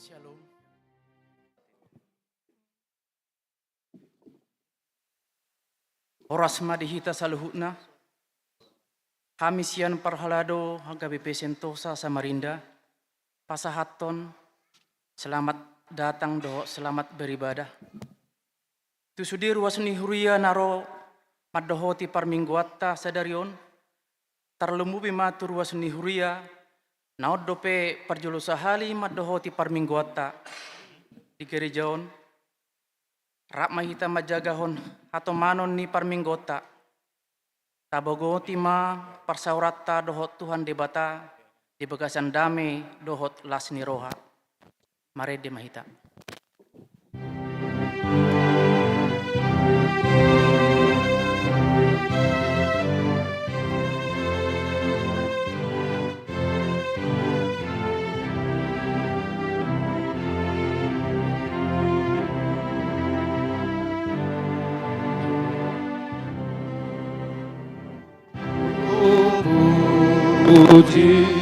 Shalom. Oras madihita saluhutna. Hamisian parhalado hagabe pesentosa Samarinda. Pasahaton. Selamat datang doh, selamat beribadah. Tusudi ruasni huria naro madohoti parmingguatta sadarion. Tarlemu bimatur ruasni huria. Naod dope parjulusahali madohoti parmingguatta. Di gerejaon. Rak mahita majagahon atau manon ni parminggota. Tabogoti ma parsaurata dohot Tuhan debata di bagasan dame dohot lasni roha. Mare de mahita. Puji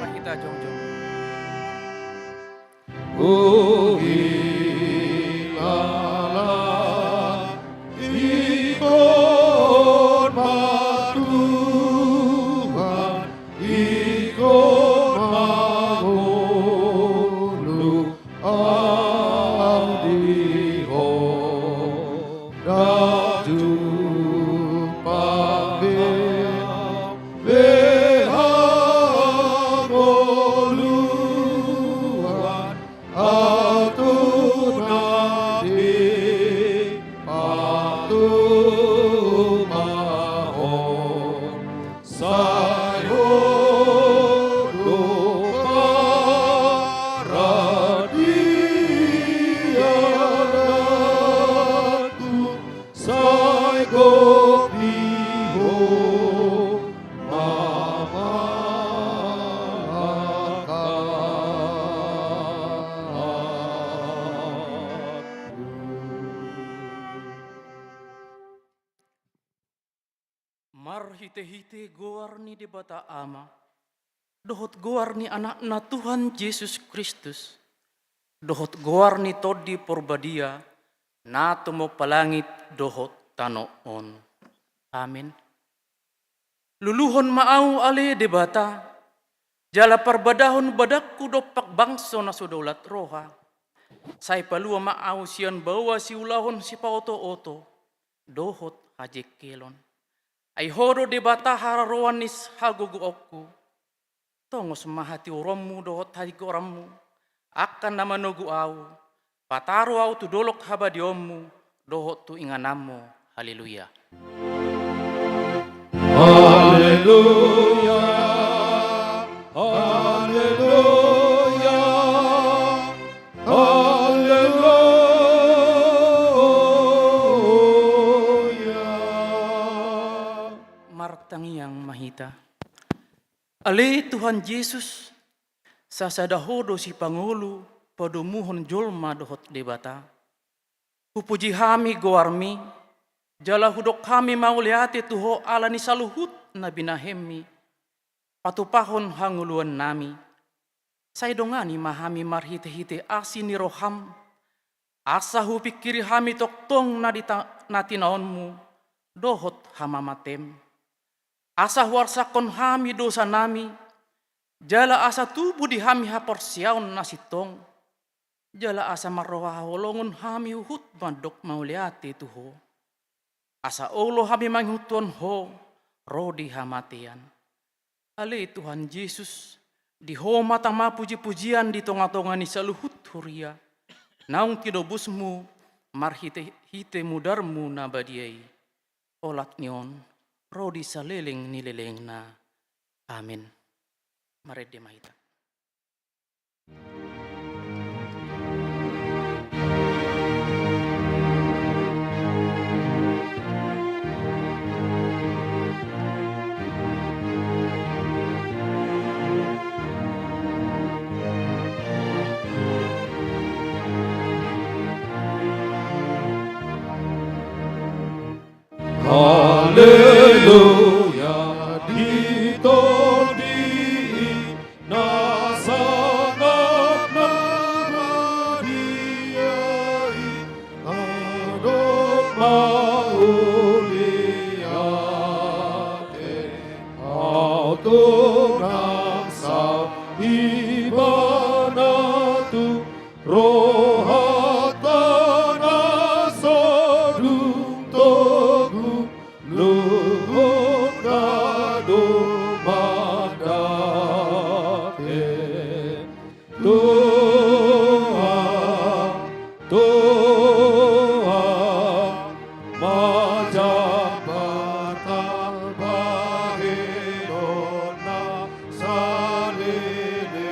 Mahita jom. Aku marhite-hite goar ni di bata ama. Dohot goar ni anak na Tuhan Yesus Kristus. Dohot goar ni todi porbadia. Na tumo palangit dohot tanoon. Amin. Luluhon maau ale di bata. Jala parbadahon badakku dopak bangso na sudolat roha. Say palua maaw siyan bawa si ulahon si paoto-oto. Dohot hajik kilon. Ay horo de bata hararowanis haguguokku. Tongos mahati urammu dohot hajik orammu. Akan nama nogu au. Pataro au tu dolok habadiommu. Dohot tu inganammu. Haleluya. Haleluya. Haleluya. Haleluya. Martangiang mahita. Ale Tuhan Yesus, sasadahodo si Pangulo, padumuhon jolma dohot debata. Pupuji hami goarmi, jala hudok kami mauliati tuho ala ni saluhut na binahemi. Patupahon hanguluan nami. Saidongani mahami marhite-hite asi ni roham. Asa hupikiri hami toktong na tinaonmu. Dohot hamamatem. Asa huarsakon hami dosa nami. Jala asa tubuh di hami haporsiaon nasitong. Jala asa marroha holongon hami uhut mandok mauliati tuho. Asa olo hami manghutuan ho. Rodi hamatian. Ale Tuhan Yesus, di homa tama puji-pujian di tonga-tonga ni saluhut huria. Naung kidobusmu, marhite-hite mudarmu nabadiai. Olat nion, rodi saleleng nileleng na. Amin. Marede mahita. Haleluya. Ditodi nasangat nabadiai. Adok mauliate. Auto nangsa ibanatu. Rohatana sodung togu. Luhur kado mandate. Tuhan, Tuhan, majabat bahirona salilina.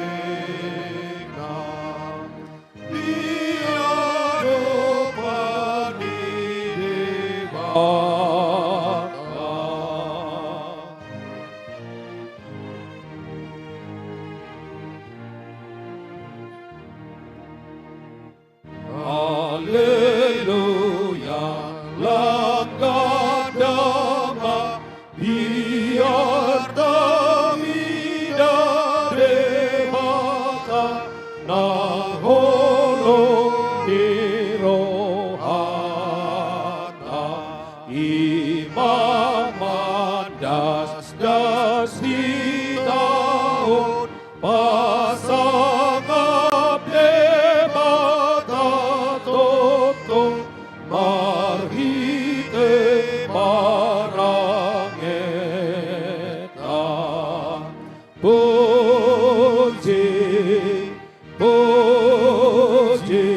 Biaro panideba. Haleluya, langkah dama biar tamida debata nahono kirohana imam das di tahun pasangap debata toto marhite barangeta puji puji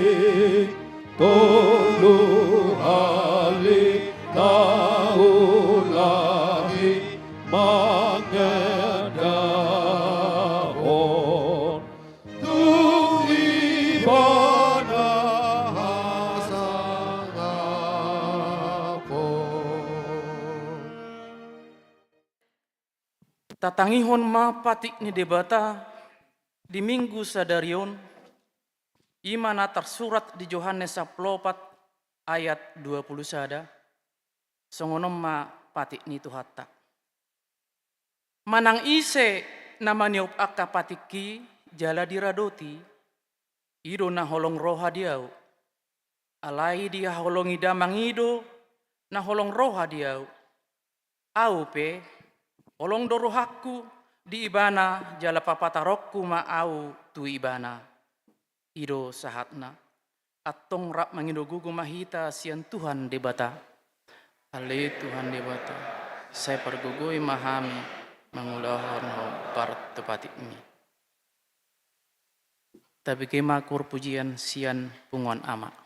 tolu ali taulahi mangedahon tuwi bana hasangapon. Tatangihon ma patik ni debata di minggu sadarion. Imana tersurat di Yohanes 10 ayat 20 sada. Songonom ma patik ni tu hatta. Manang ise namaniop akka patiki jala diradoti, ido na holong roha diau. Alai dia holongi damang ido na holong roha diau. Au pe holong do rohaku di ibana jala papatarokku ma au tu ibana. Ido sahatna atong rap mangido gugu mahita sian Tuhan debata. Ale Tuhan debata. Saya pergugui mahami mangulahon ho par tepati ini. Tapi kemakur pujian sian punguan ama.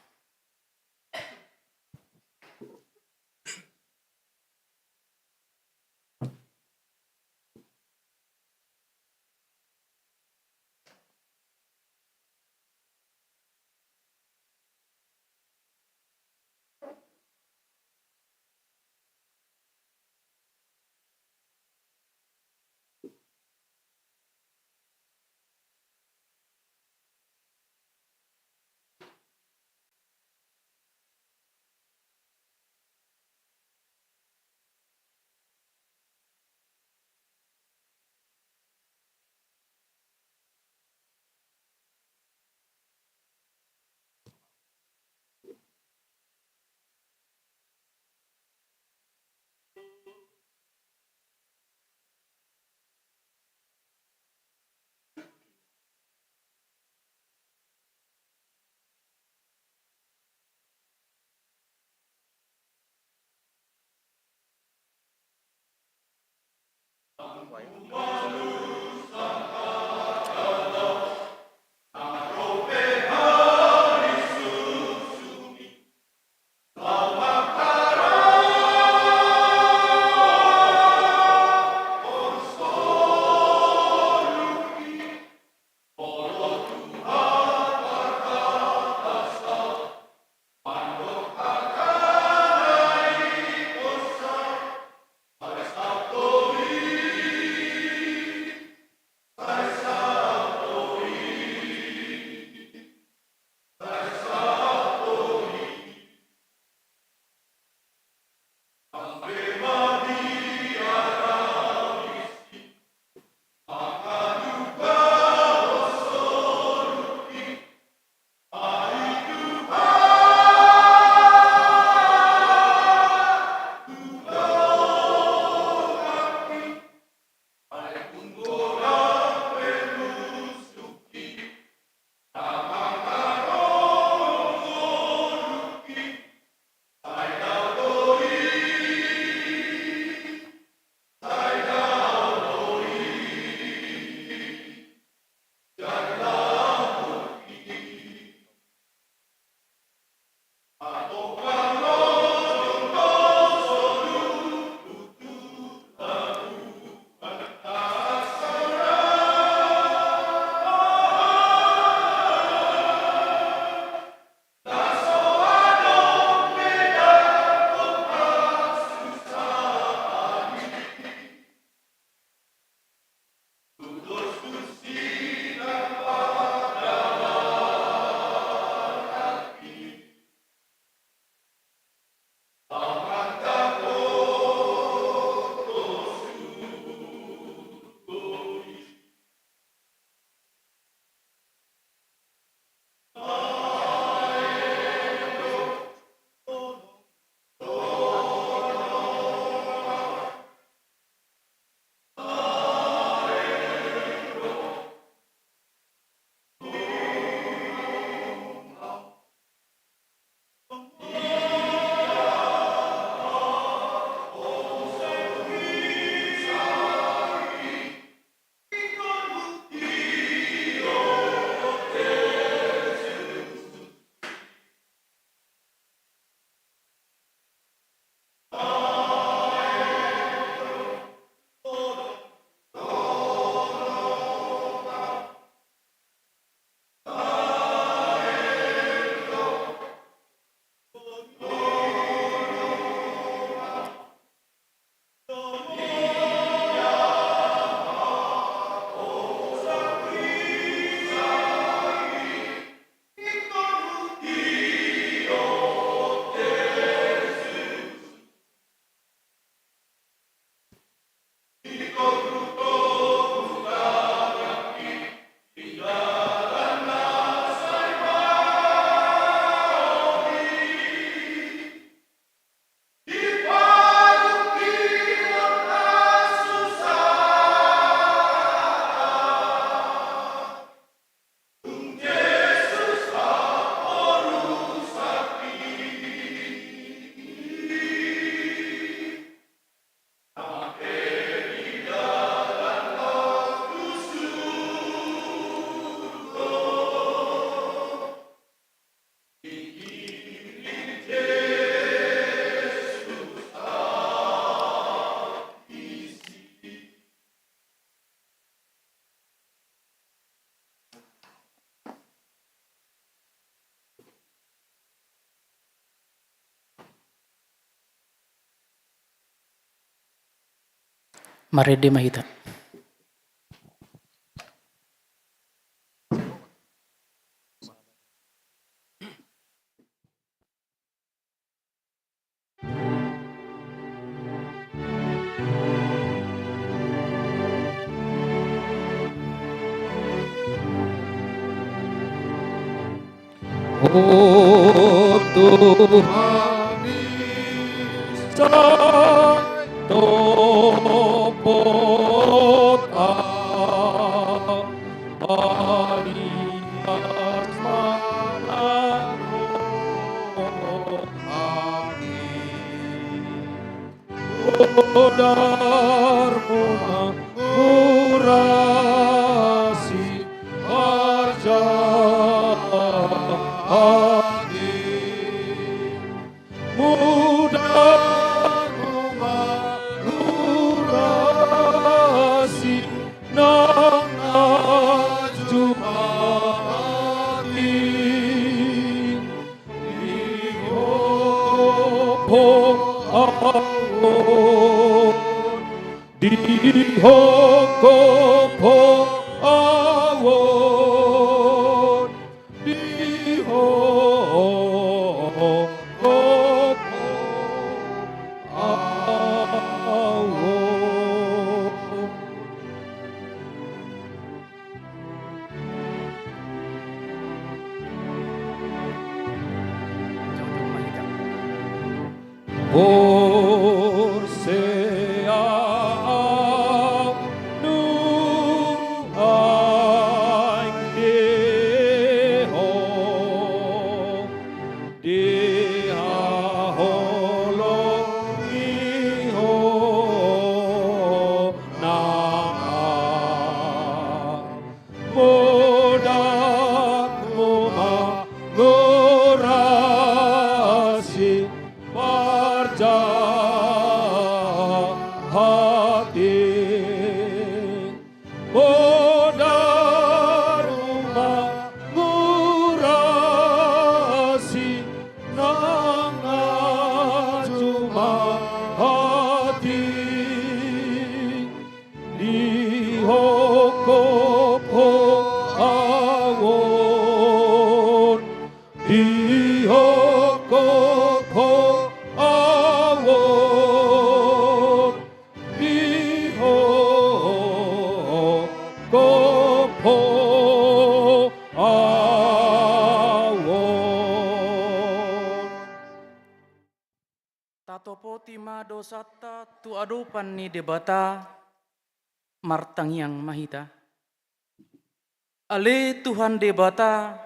Marede mahita. Oh Tuhan Santo Pota Alias Manado Darmu murasi arja mudah murasi nang jumati po Dihokopo awon Dihokopo awon Jauh-jauh mahita. Borsea nu angdeho deha holongiho na modak moma ngorasi parja hati modar rumah ngurasi nang cuma hati dihokopo awon dihokopo awon dihokopo awon Tatopo tima dosata tu adupan ni debata martang yang mahita. Ale Tuhan debata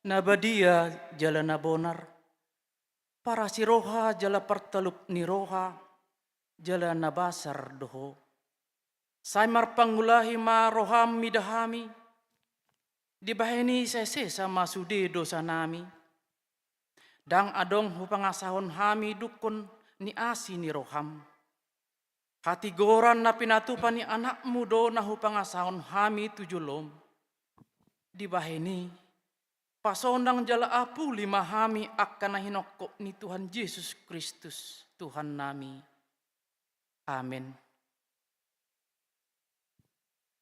nabadia jala nabonar. Para si roha jala pertelup ni roha jala nabasar doho. Saimar pangulahi ma roham midahami. Dibaheni sese sama sude dosa nami. Dang adong hupangasahon hami dukun ni asi ni roham. Hati goran na pinatupan ni anak mudo na hupangasahon hami tujulom. Dibaheni pasondang jala apu lima hami akan nahinokko ni Tuhan Yesus Kristus Tuhan nami. Amin.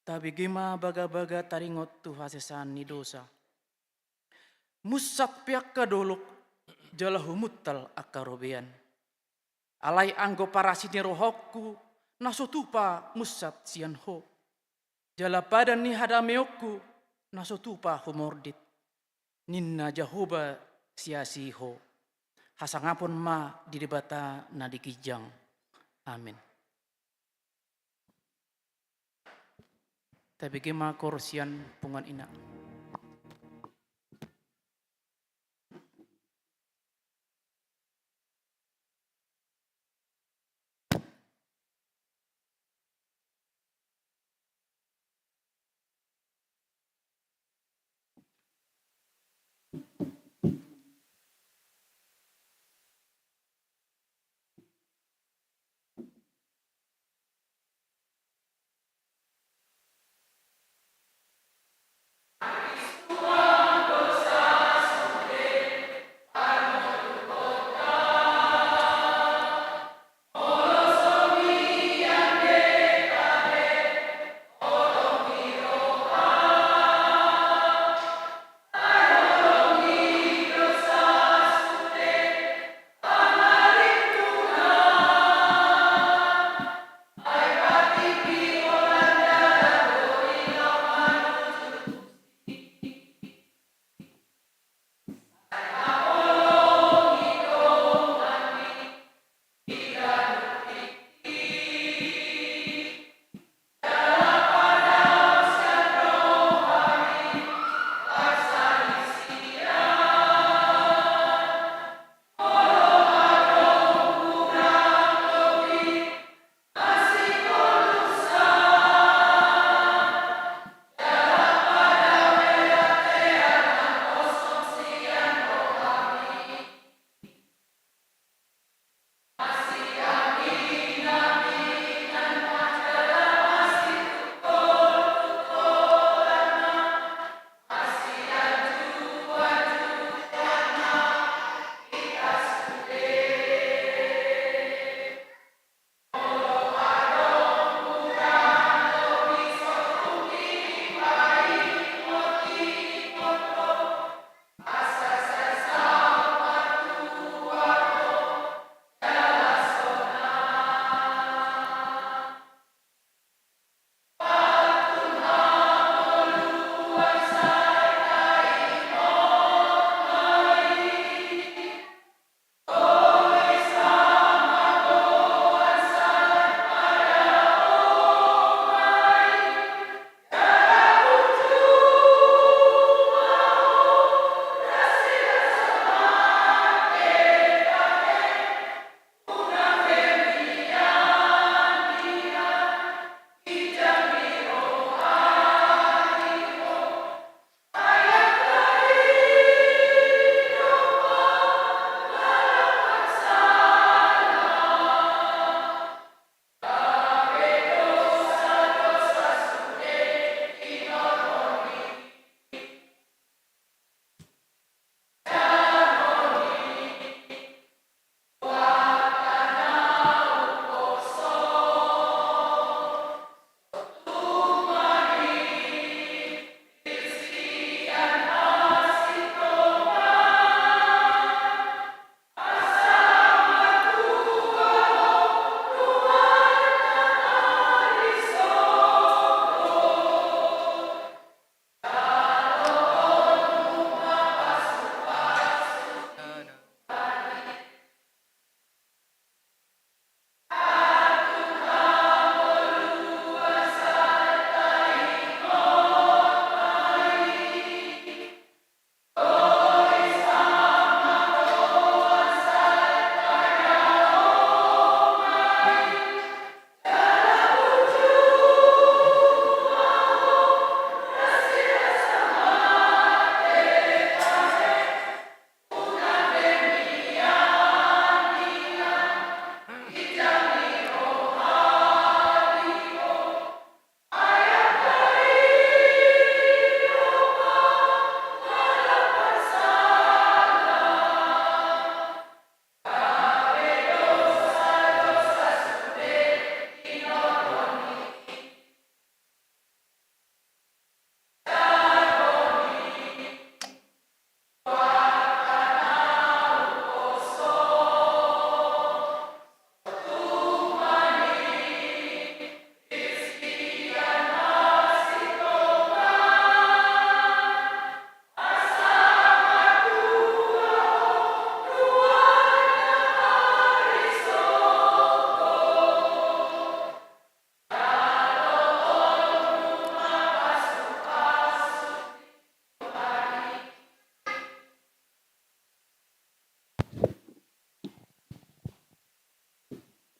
Tabi gima baga-baga taringot tu hasesan ni dosa. Musat piak kadolok jala humuttal akarobean. Alai anggo parasini rohokku nasotupa musat sian ho. Jala padan ni hadameokku nasotupa humordit. Ninna jahoba siasi ho. Hasangapun ma di debata na dikijang. Amin. Tapi gema korsian pungan ina.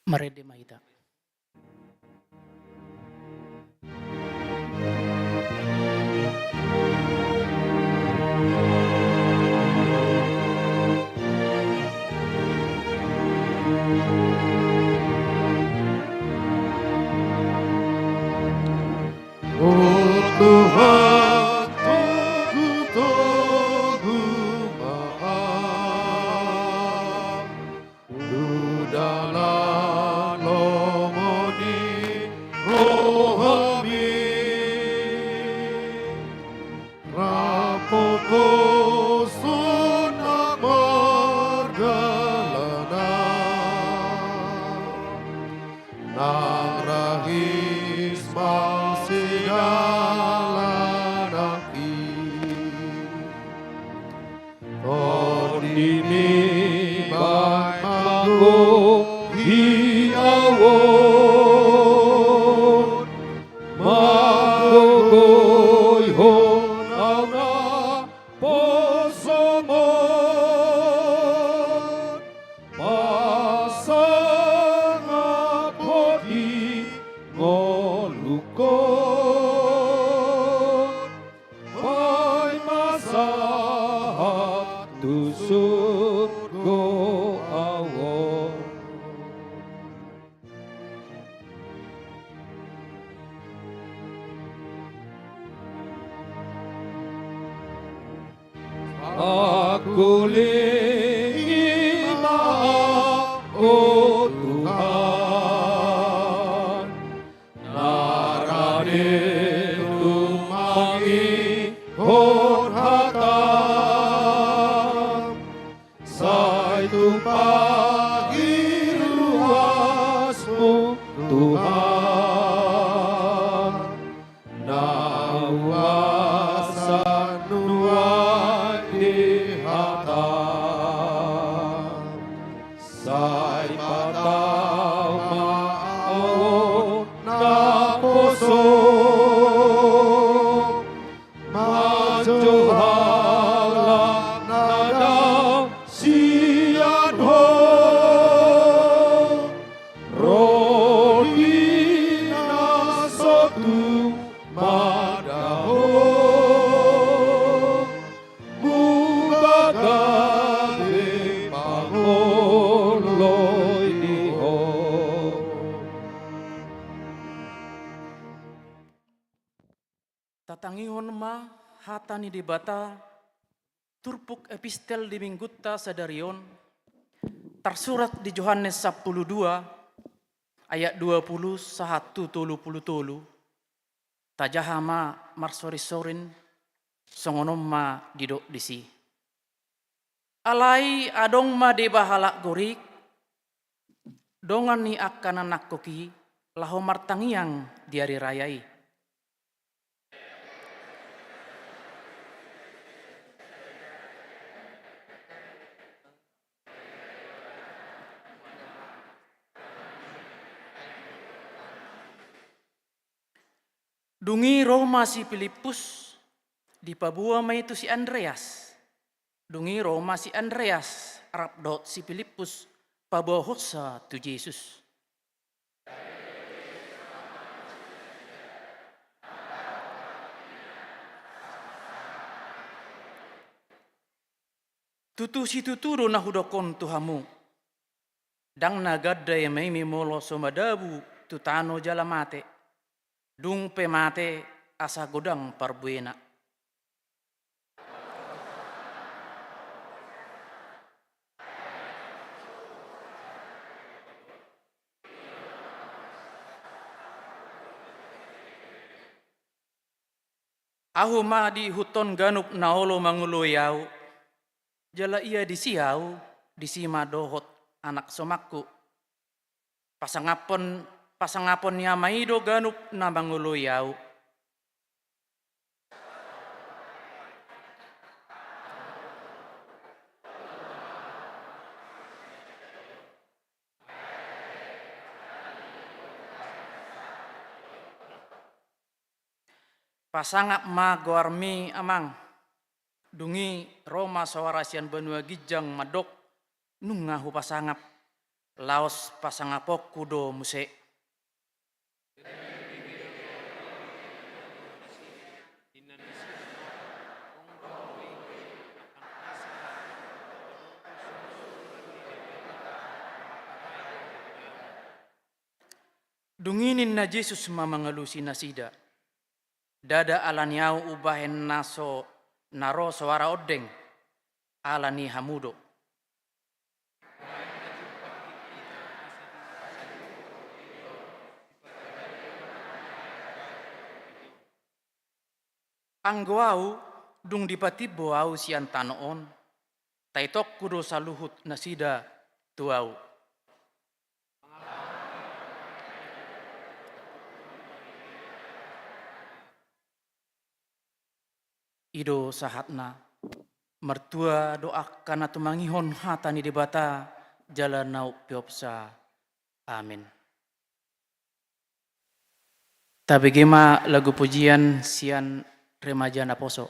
Marede maita. Oh Tuhan, tunggu maaf, dalam lomoni rohami, rapoko sunnah margalana, nang rahis masidalanaki, Tordimi bai mago hiawon, magogoy hon auna posomon, pasang apodi ngolukon, pai masahat tusuk go awon. Aku lingin maaf, oh Tuhan, narane tumangi hon hatam, sai tu pagi ruasmu Tuhan, nawasan nuai di hatam, sai patau mau na poso, majo hala nadau sian ho, rodi na sotu madaho, mubagabe pangoloy diho. Tatangihon ma hatani di bata turpuk epistel di minggutta sadarion tersurat di Yohanes 12 ayat 20 sahatu tolu puluh tolu tajahama marsori-sorin songonom ma didok disi alai adong ma de bahalak gorik dongan ni akan anak koki laho martangiang diari rayai. Dungi Roma si Filipus, di Pabua may itu si Andreas. Dungi Roma si Andreas, Arab dot si Filipus, Pabua hotsa tu Yesus. Tutu si tuturo na hudokon tuhamu. Dang nagadda ya may mimolo somadabu tutano jalamate. Dung pemate asa godang parbuena. Ahu ma di huton ganup naolo manguloyau. Jala ia di siau, di sima dohot anak somakku. Pasangapon niya maido ganup na manguloyau. Pasangap ma goarmi amang. Dungi Roma sawarasian benua gijang madok nungahu pasangap. laos pasangapok kudo muse. Dunginin na Jesus mamangalusi na sida. Dada alaniau ubahen naso naro suara odeng alani hamudo. Anggoau dung dipatibo au sian tanoon. Taitok kudo saluhut nasida tuau. Ido sahatna mertua doakan atau mangihon hatani debata jalan nau piopsa. Amin. Tapi gema lagu pujian sian remaja naposo.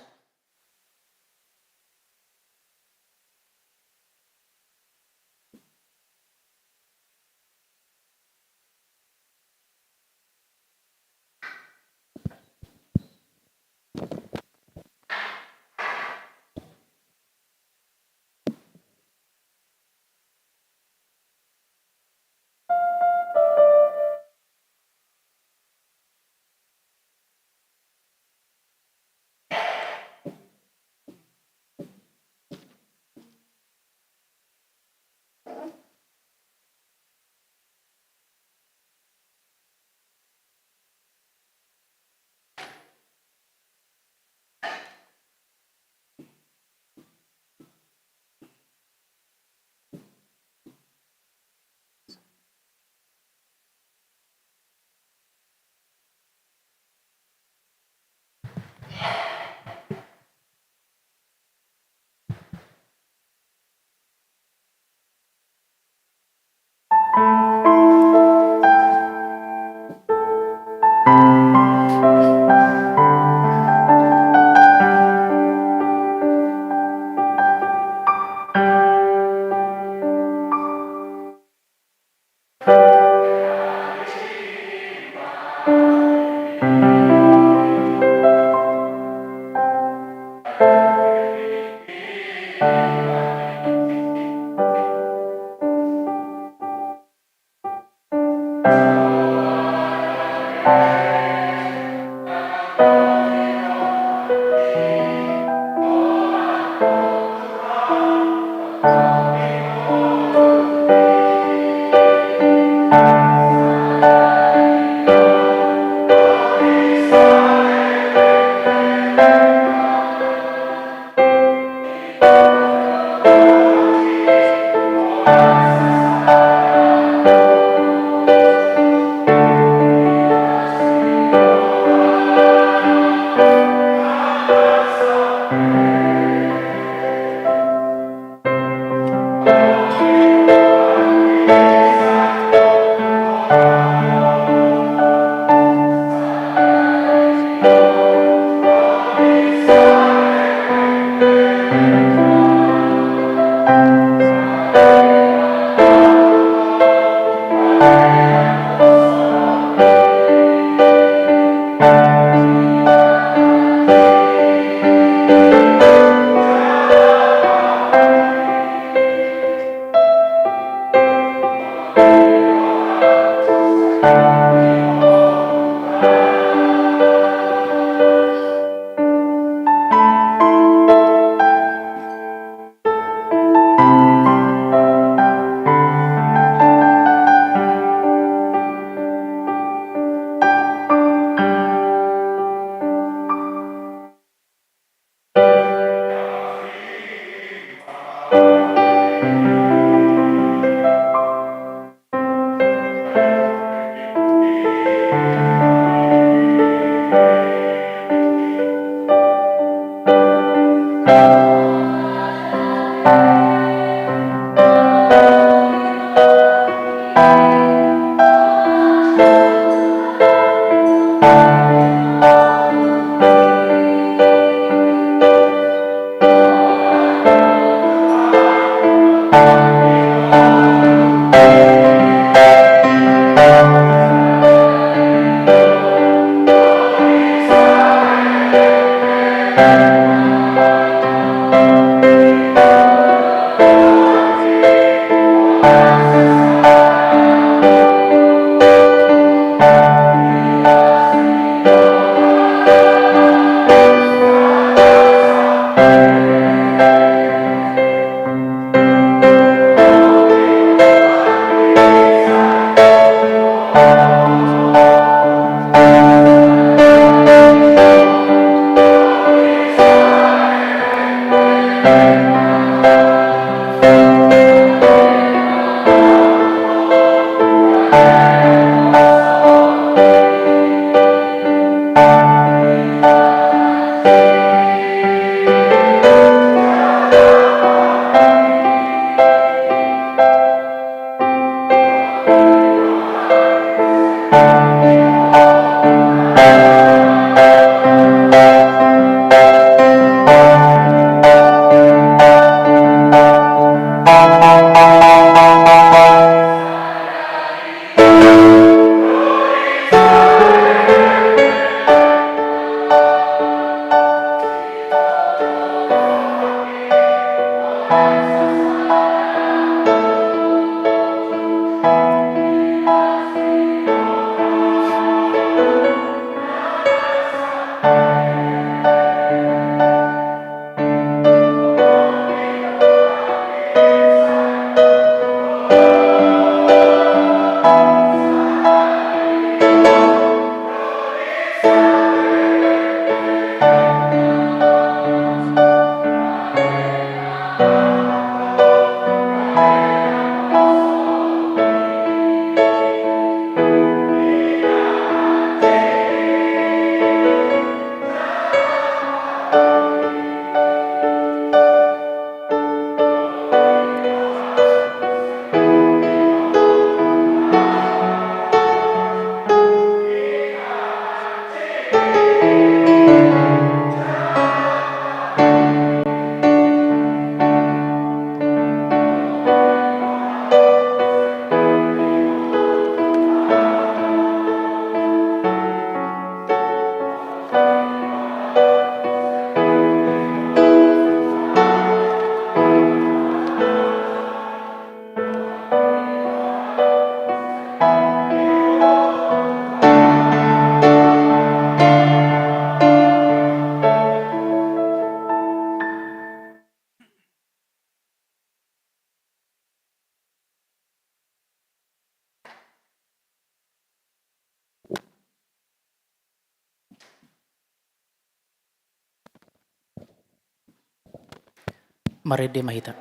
Mari de mahita.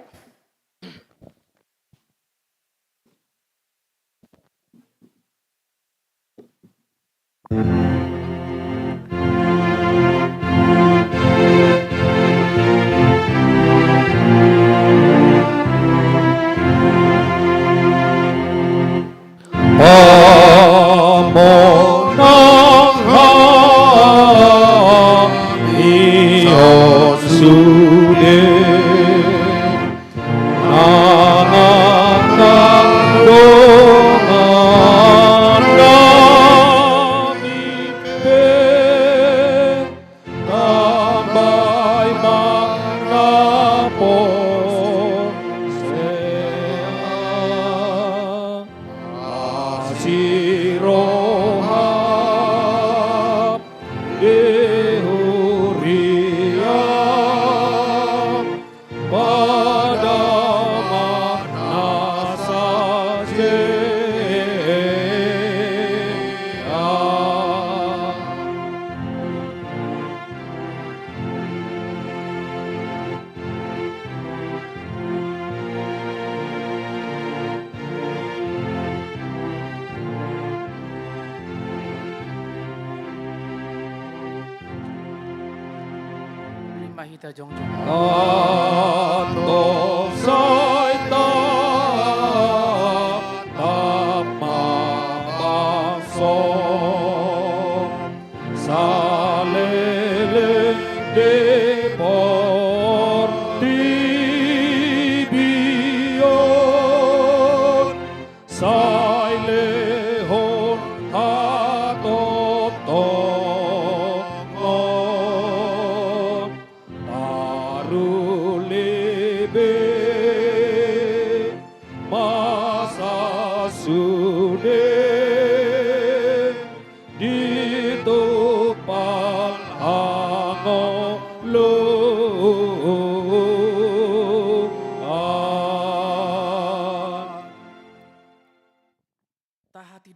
Mahita jong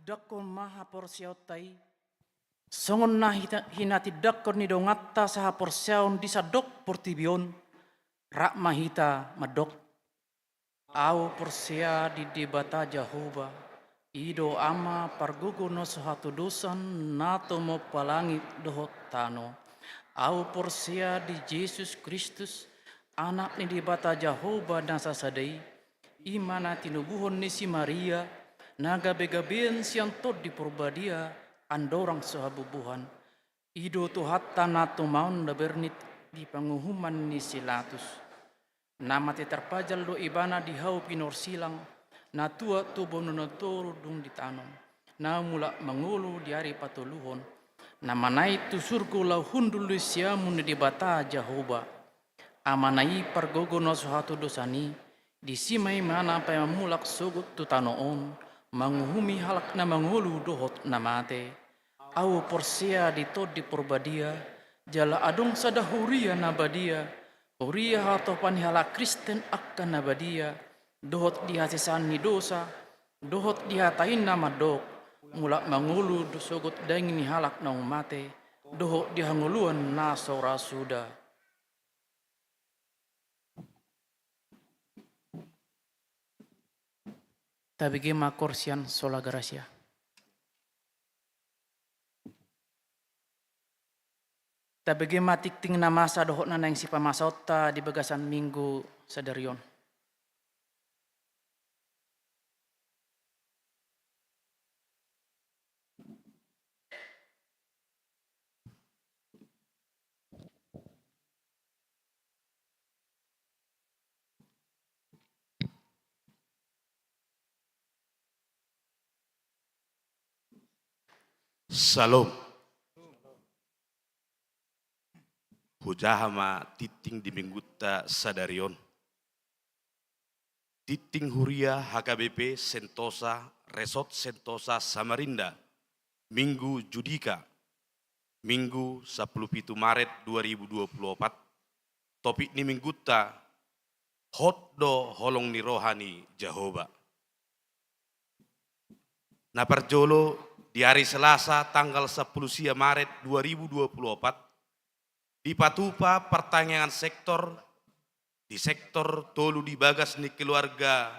dakon maha porsiautai songon na hinati dakon ni dongatta saha porsiaun disadok portibion rak mahita madok au porsia di debata Jahoba ido ama pargugo no sahatu dosan nato mo palangi dohot tano au porsia di Yesus Kristus anak ni debata Jahoba nasa sadai imana tinubuhon ni si Maria naga begaben siang tod di purbadia andorang sahabubuhan ido tu hatta nato maun da bernit di panguhuman ni silatus nama te terpajal do ibana di hau pinor silang na tua tu bononotoro dung ditanong na mula mangulu di hari patuluhon nama nai tu surgu lau hundul siamun di bata Jahoba amanai pargogo no suhatu dosani di simai mana pa mamulak sogut tu tanoon manguhumi halak na mangulu dohot namate au porsia di tod di purbadia jala adong sadahuria nabadia huria hatopan halak Kristen akan nabadia dohot di hasisan ni dosa dohot di hatain nama dok mulak mangulu dosogot dangin halak na umate dohot di hanguluan na sora suda. Tabigema korsian sola gracia. Tabigema tikting na masa dohot na nang si pamasota di bagasan minggu sadarion. Salom. Hujahama titing di mingguta sadarion. Titing huria HKBP Sentosa Resort Sentosa Samarinda. Minggu Judika. Minggu 10 Maret 2024. Topik ni mingguta hotdo holong ni rohani Jahoba. Naparjolo di hari Selasa tanggal 10 Maret 2024 di Patupa pertanyaan sektor Di sektor tolu di bagas ni keluarga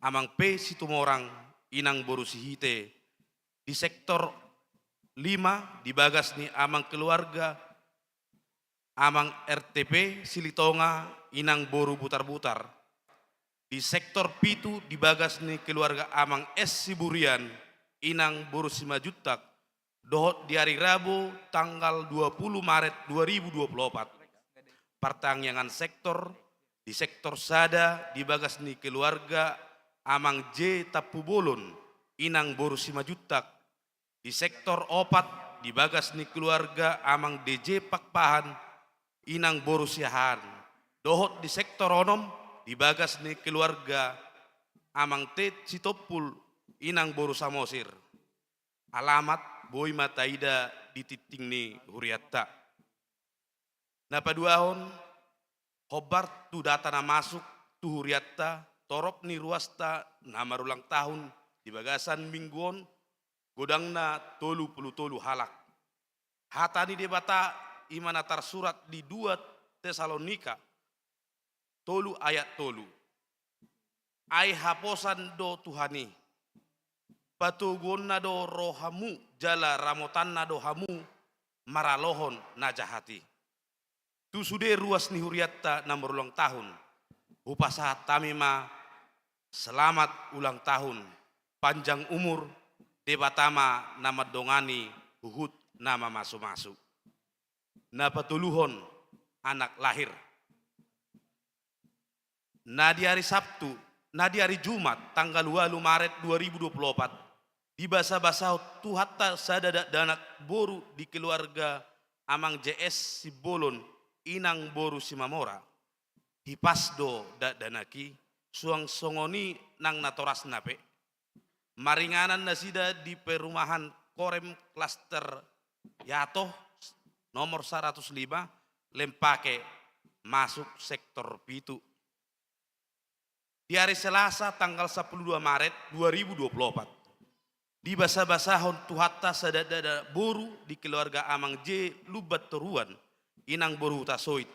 amang P Situmorang inang boru sihite. Di sektor 5 di bagas ni amang keluarga amang RTP Silitonga inang boru butar-butar. Di sektor pitu di bagas ni keluarga amang S Siburian inang boru simajutak. Dohot di hari Rabu tanggal 20 Maret 2024. Pertanyaan sektor di sektor sada di bagas ni keluarga amang J Tapubolon inang boru simajutak. Di sektor opat di bagas ni keluarga amang DJ Pakpahan inang boru siahan. Dohot di sektor onom di bagas ni keluarga amang T Citopul inang boru samosir. Alamat Boy Mataida di titing ni Huriatta. Napaduahon hobar tu data na masuk tu Huriatta torop ni ruasta na marulang tahun di bagasan mingguon godang na tolu halak. Hatani debata imana tersurat di 2 Tesalonika tolu ayat tolu. Ai haposan do Tuhani patugon na do rohamu jala ramotan na do hamu maralohon najahati. Tu sude ruas ni Huriatta na marulang tahun. Upasa tamima selamat ulang tahun. Panjang umur debatama nama dongani uhud nama masu-masu. Na patuluhon anak lahir. Na di hari Sabtu, na di hari Jumat tanggal 8 Maret 2024. Di basa-basa tuhatta sadada danak boru di keluarga amang JS Sibolon inang boru simamora. Hipasdo da danaki suang songoni nang natoras nape. Maringanan nasida di perumahan Korem Klaster Yatoh nomor 105 Lempake masuk sektor pitu. Di hari Selasa tanggal 12 Maret 2024. Di basa-basahon tuhatta sadada boru di keluarga amang J Lubat Toruan inang boru tasoit.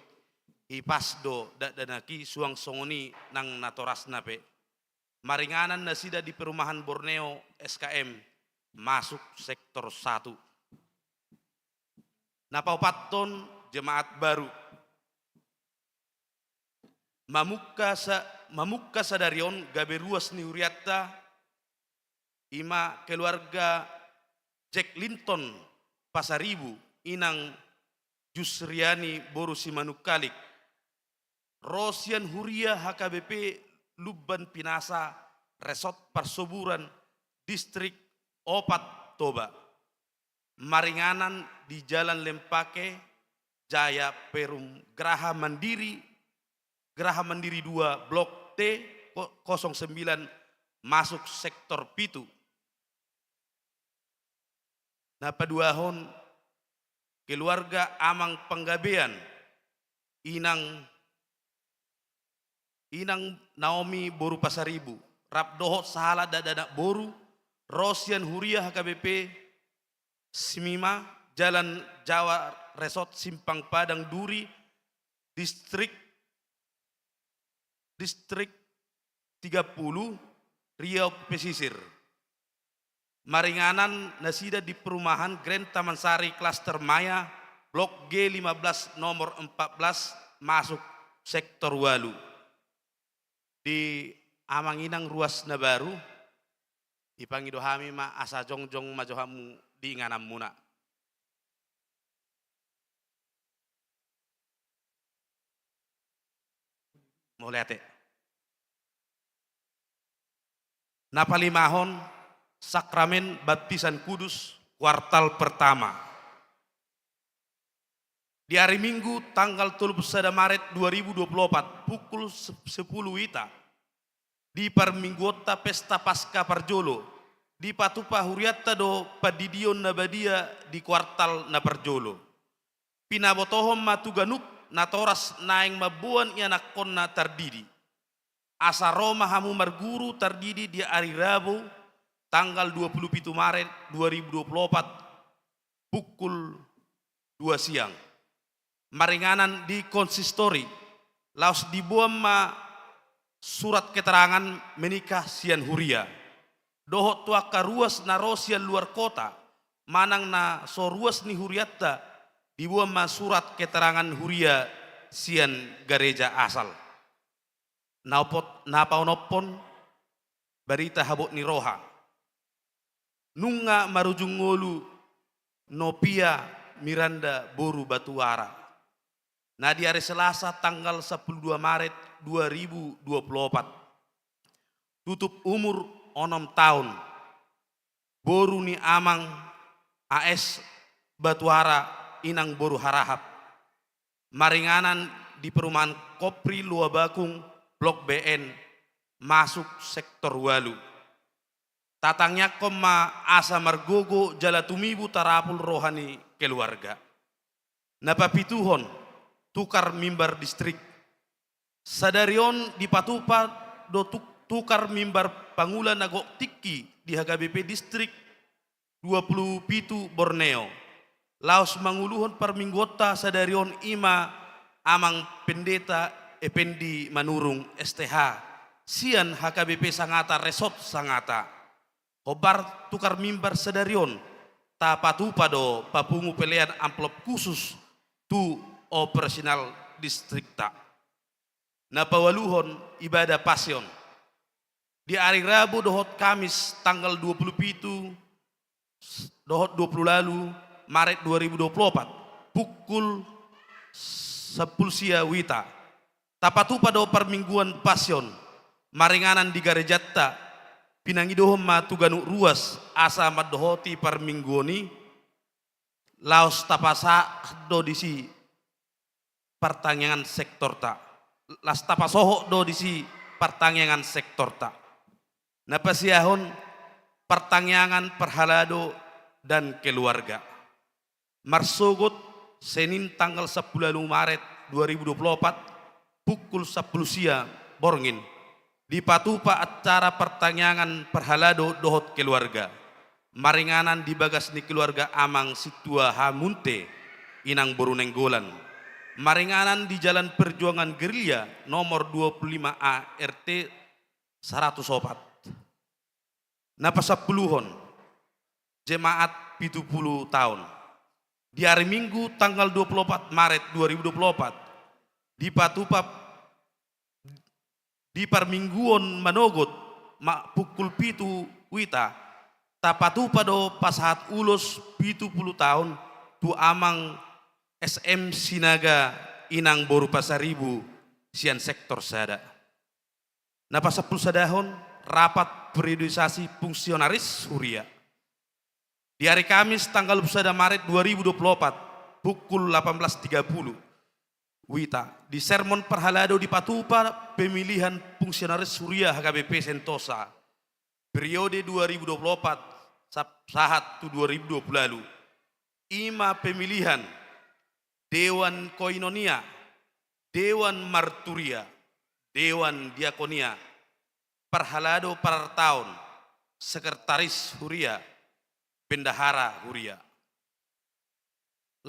Ipasdo danaki suang songoni nang natoras nape. Maringanan nasida di perumahan Borneo SKM masuk sektor 1. Napaupaton jemaat baru. Mamukka sadarion gaberuas ni Huriatta ima keluarga Jack Linton Pasaribu inang Jusriani boru simanukalik. Rosian Huria HKBP Lubban Pinasa Resort Parsoburan Distrik Opat Toba. Maringanan di Jalan Lempake Jaya Perum Geraha Mandiri 2 Blok T 09 masuk sektor pitu. Napaduahon keluarga amang Penggabean inang Naomi boru Pasaribu Rabdohot sahala dadanak boru Rosian Huria HKBP Simima Jalan Jawa Resort Simpang Padang Duri Distrik 30 Riau Pesisir. Maringanan nasida di perumahan Grand Taman Sari Klaster Maya Blok G15 nomor 14 masuk sektor Walu. Di amanginang ruas na baru ipangidohami ma asa jongjong majohamu di nganam muna. Mulate. Napalimahon Sakramen Baptisan Kudus kuartal pertama. Di hari Minggu tanggal 31 Maret 2024 pukul 10 WITA di Parminggota Pesta Pasca Parjolo di Patupa Huriatta do Padidion Nabadia di kuartal na Parjolo. Pinabotohom matuganup natoras naing mabuan ianakon na tardidi. Asa Roma hamu marguru tardidi di hari Rabu tanggal 27 Maret 2024 pukul 2 siang. Maringanan di konsistori Laos dibuam ma surat keterangan menikah sian Huria. Dohot tua karuas na rosian luar kota, manang na so ruas ni Huriatta, dibuam ma surat keterangan Huria sian gereja asal. Napaunopon berita habot ni roha. Nunga marujung ngolu Nopia Miranda Boru Batuara. Nah di hari Selasa tanggal 12 Maret 2024. Tutup umur 6 tahun. Boru ni amang AS Batuara inang boru harahap. Maringanan di perumahan Kopri Luabakung Blok BN masuk sektor Walu. Tatangnya koma asa margogo jala tumibu tarapul rohani keluarga. Napapituhon tukar mimbar distrik. Sadarion di Patupa do tukar mimbar pangulan nagok tiki di HKBP distrik 27 Borneo. Laos manguluhon perminggota sadarion ima amang pendeta Ependi Manurung STH. Sian HKBP Sangata Resort Sangata. Hobar tukar mimbar sedarion. Ta patupa do papungu pelean amplop khusus tu operasional distrikta. Napawaluhon ibadah pasion. Di hari Rabu dohot Kamis tanggal 27 dohot 20 lalu Maret 2024 pukul 10 sia wita. Tapatupa do permingguan pasion maringanan di Garejatta pinangidohom matuganu ruas asa madohoti permingguani laos tapasa do disi pertanyaan sektor ta las tapasoho do disi pertanyaan sektor ta napasiahon pertanyaan perhalado dan keluarga marsogot Senin tanggal 10 Maret 2024 pukul 10 sia Borngin di Patupa acara pertanyaan perhalado dohot keluarga maringanan di bagas ni keluarga amang situa Hamunte inang Borunenggolan maringanan di Jalan Perjuangan Gerilya nomor 25A RT 104 napasapuluhon jemaat 70 tahun di hari Minggu tanggal 24 Maret 2024 di Patupa di permingguan manogot pukul pitu wita tapatupa do pasahat ulos 70 tahun tu amang SM Sinaga inang Boru Pasaribu sian sektor sada. Napasapul sadahon rapat periodisasi fungsionaris Huria. Di hari Kamis tanggal 1 Maret 2024 pukul 18.30 wita di sermon perhalado di Patupa pemilihan fungsionaris Huria HKBP Sentosa periode 2024 sahat tu 2020 lalu ima pemilihan Dewan Koinonia, Dewan Marturia, Dewan Diakonia, perhalado per tahun, sekretaris Huria, bendahara Huria.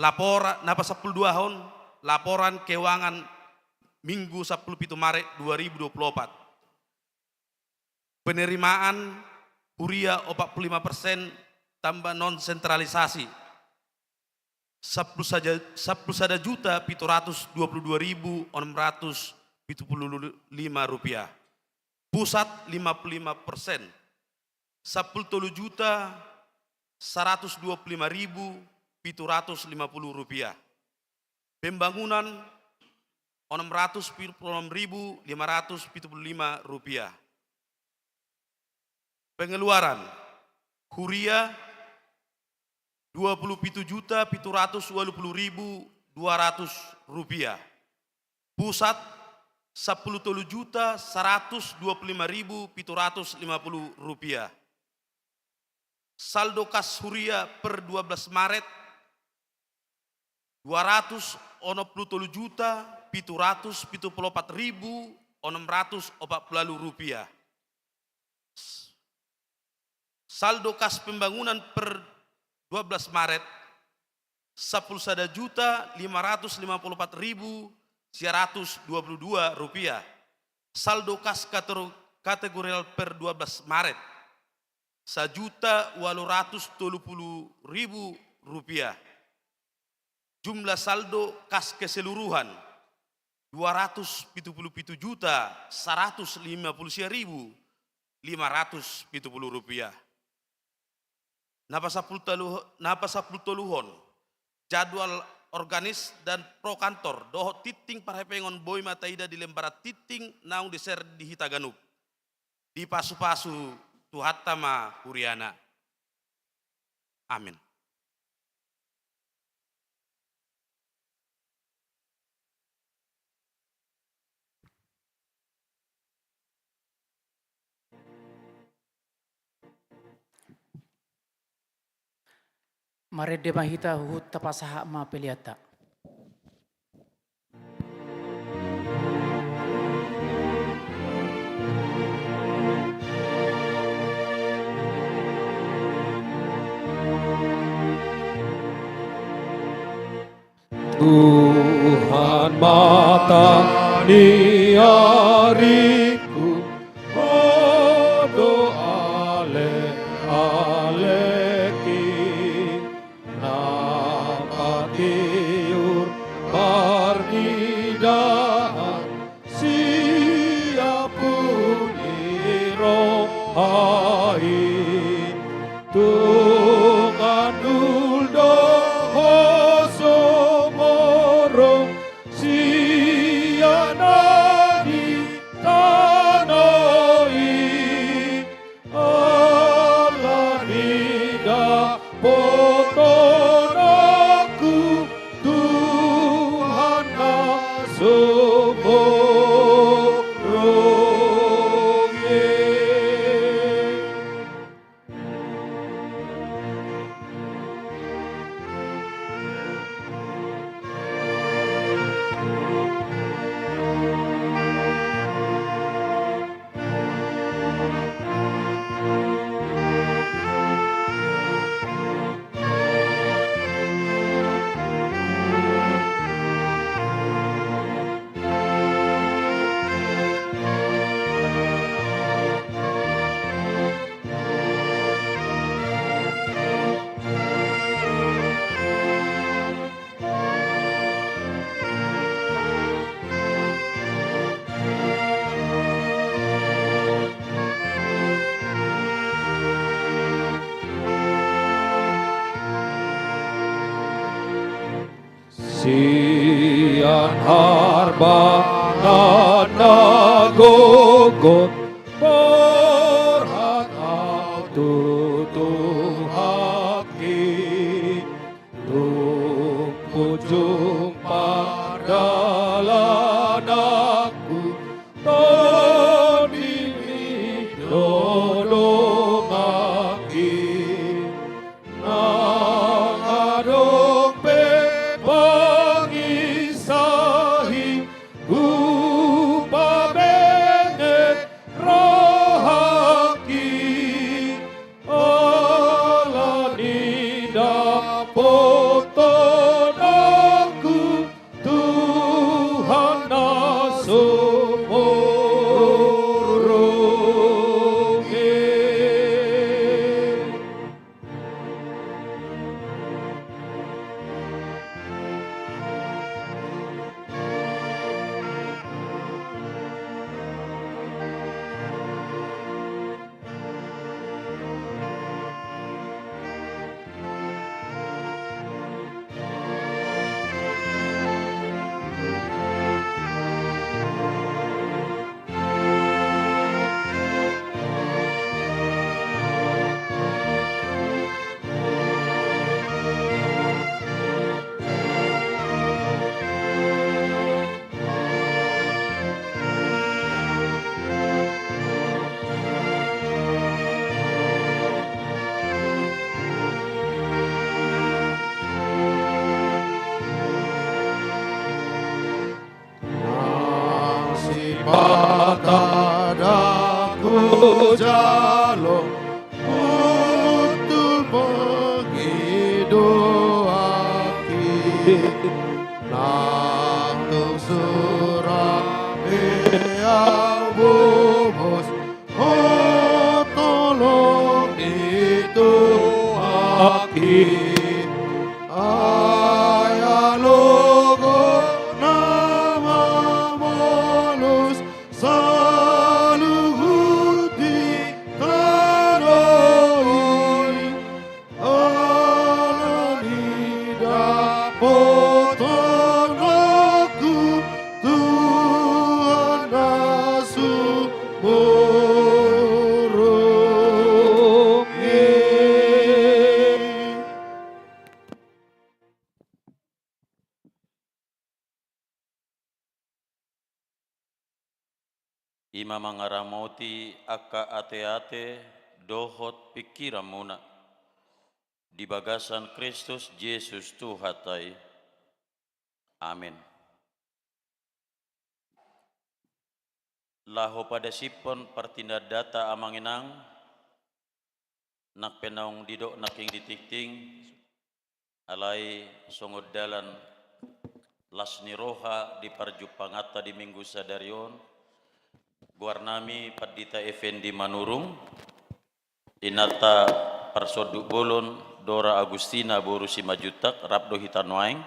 Laporan napasapul 2 tahun laporan keuangan Minggu 17 Maret 2024. Penerimaan Huria 45% tambah non sentralisasi. 10 juta 722.675 rupiah. Pusat 55%. 10 juta 125.750 rupiah. Pembangunan 646.575 rupiah. Pengeluaran Huria 27.720.200 rupiah. Pusat 10.125.750 rupiah. Saldo kas Huria per 12 Maret 200.774.640 rupiah. Saldo kas pembangunan per 12 Maret 11.554.1 rupiah. Saldo kas kategorial per 12 Maret 1.830.000 rupiah. Jumlah saldo kas keseluruhan 250.150.570 rupiah. Napa sapultoluhon jadwal organis dan pro kantor doho titing parhepengon boy mataida di lembarat titing naung deser di Hitaganup di pasu-pasu tuhatama Huriana. Amin. Mare de mahita huhut tapasaha ma peliata. Tuhan mata niariku, odo aleki, napatiur parnidaan, siapun irohai, Tuhan duldo hosomorong sianadi tanoi alanida potonaku Tuhan nasomorong Sian harba nanagogot berhat autu tuhaki tumpucung padalan aku todimi dodongaki nang adong pangisahi upabenget rohaki alanida potonaku Tuhan nasomorong Patadaku jalo untuk menghidupi Natung Ayah bungkus, oh tolong itu aki. Ayah logo nama mulus saluhut di tanoi. Alani dapot aku Tuhan nasu burung. Ima mangaramoti akka ate-ate dohot pikiramuna di bagasan Kristus Yesus Tuhatai. Amin. Laho pada sipon partinda data amanginang nak penaung didok naking ditikting alai songod dalan lasni roha di parjupangata di minggu sadarion. Guarnami Padita Effendi Manurung, Inata Parsoduk Bolon, Dora Agustina Boru Simajutak, Rabdo Hitanwaing,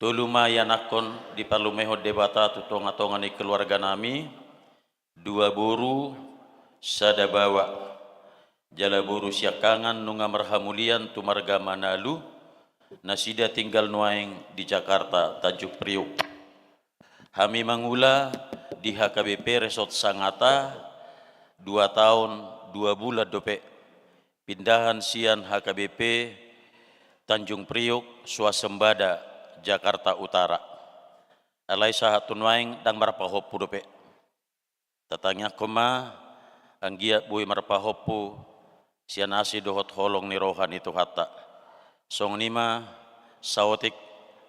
Tuluma Yanakon di Palumeho Debata tutonga-tonga ni keluarga nami, dua boru Sadabawa, Jala Boru Siakangan Nunga Marhamulian Tumarga Manalu, Nasida tinggal nuaing di Jakarta, Tanjung Priok. Hami mangula di HKBP Resort Sangata 2 tahun 2 bulan dope pindahan sian HKBP Tanjung Priok Swasembada Jakarta Utara alai sahatun waing dang marpahopu dope tatangnya koma anggia bui marpahopu sian asi dohot holong ni rohan itu hatta song nima saotik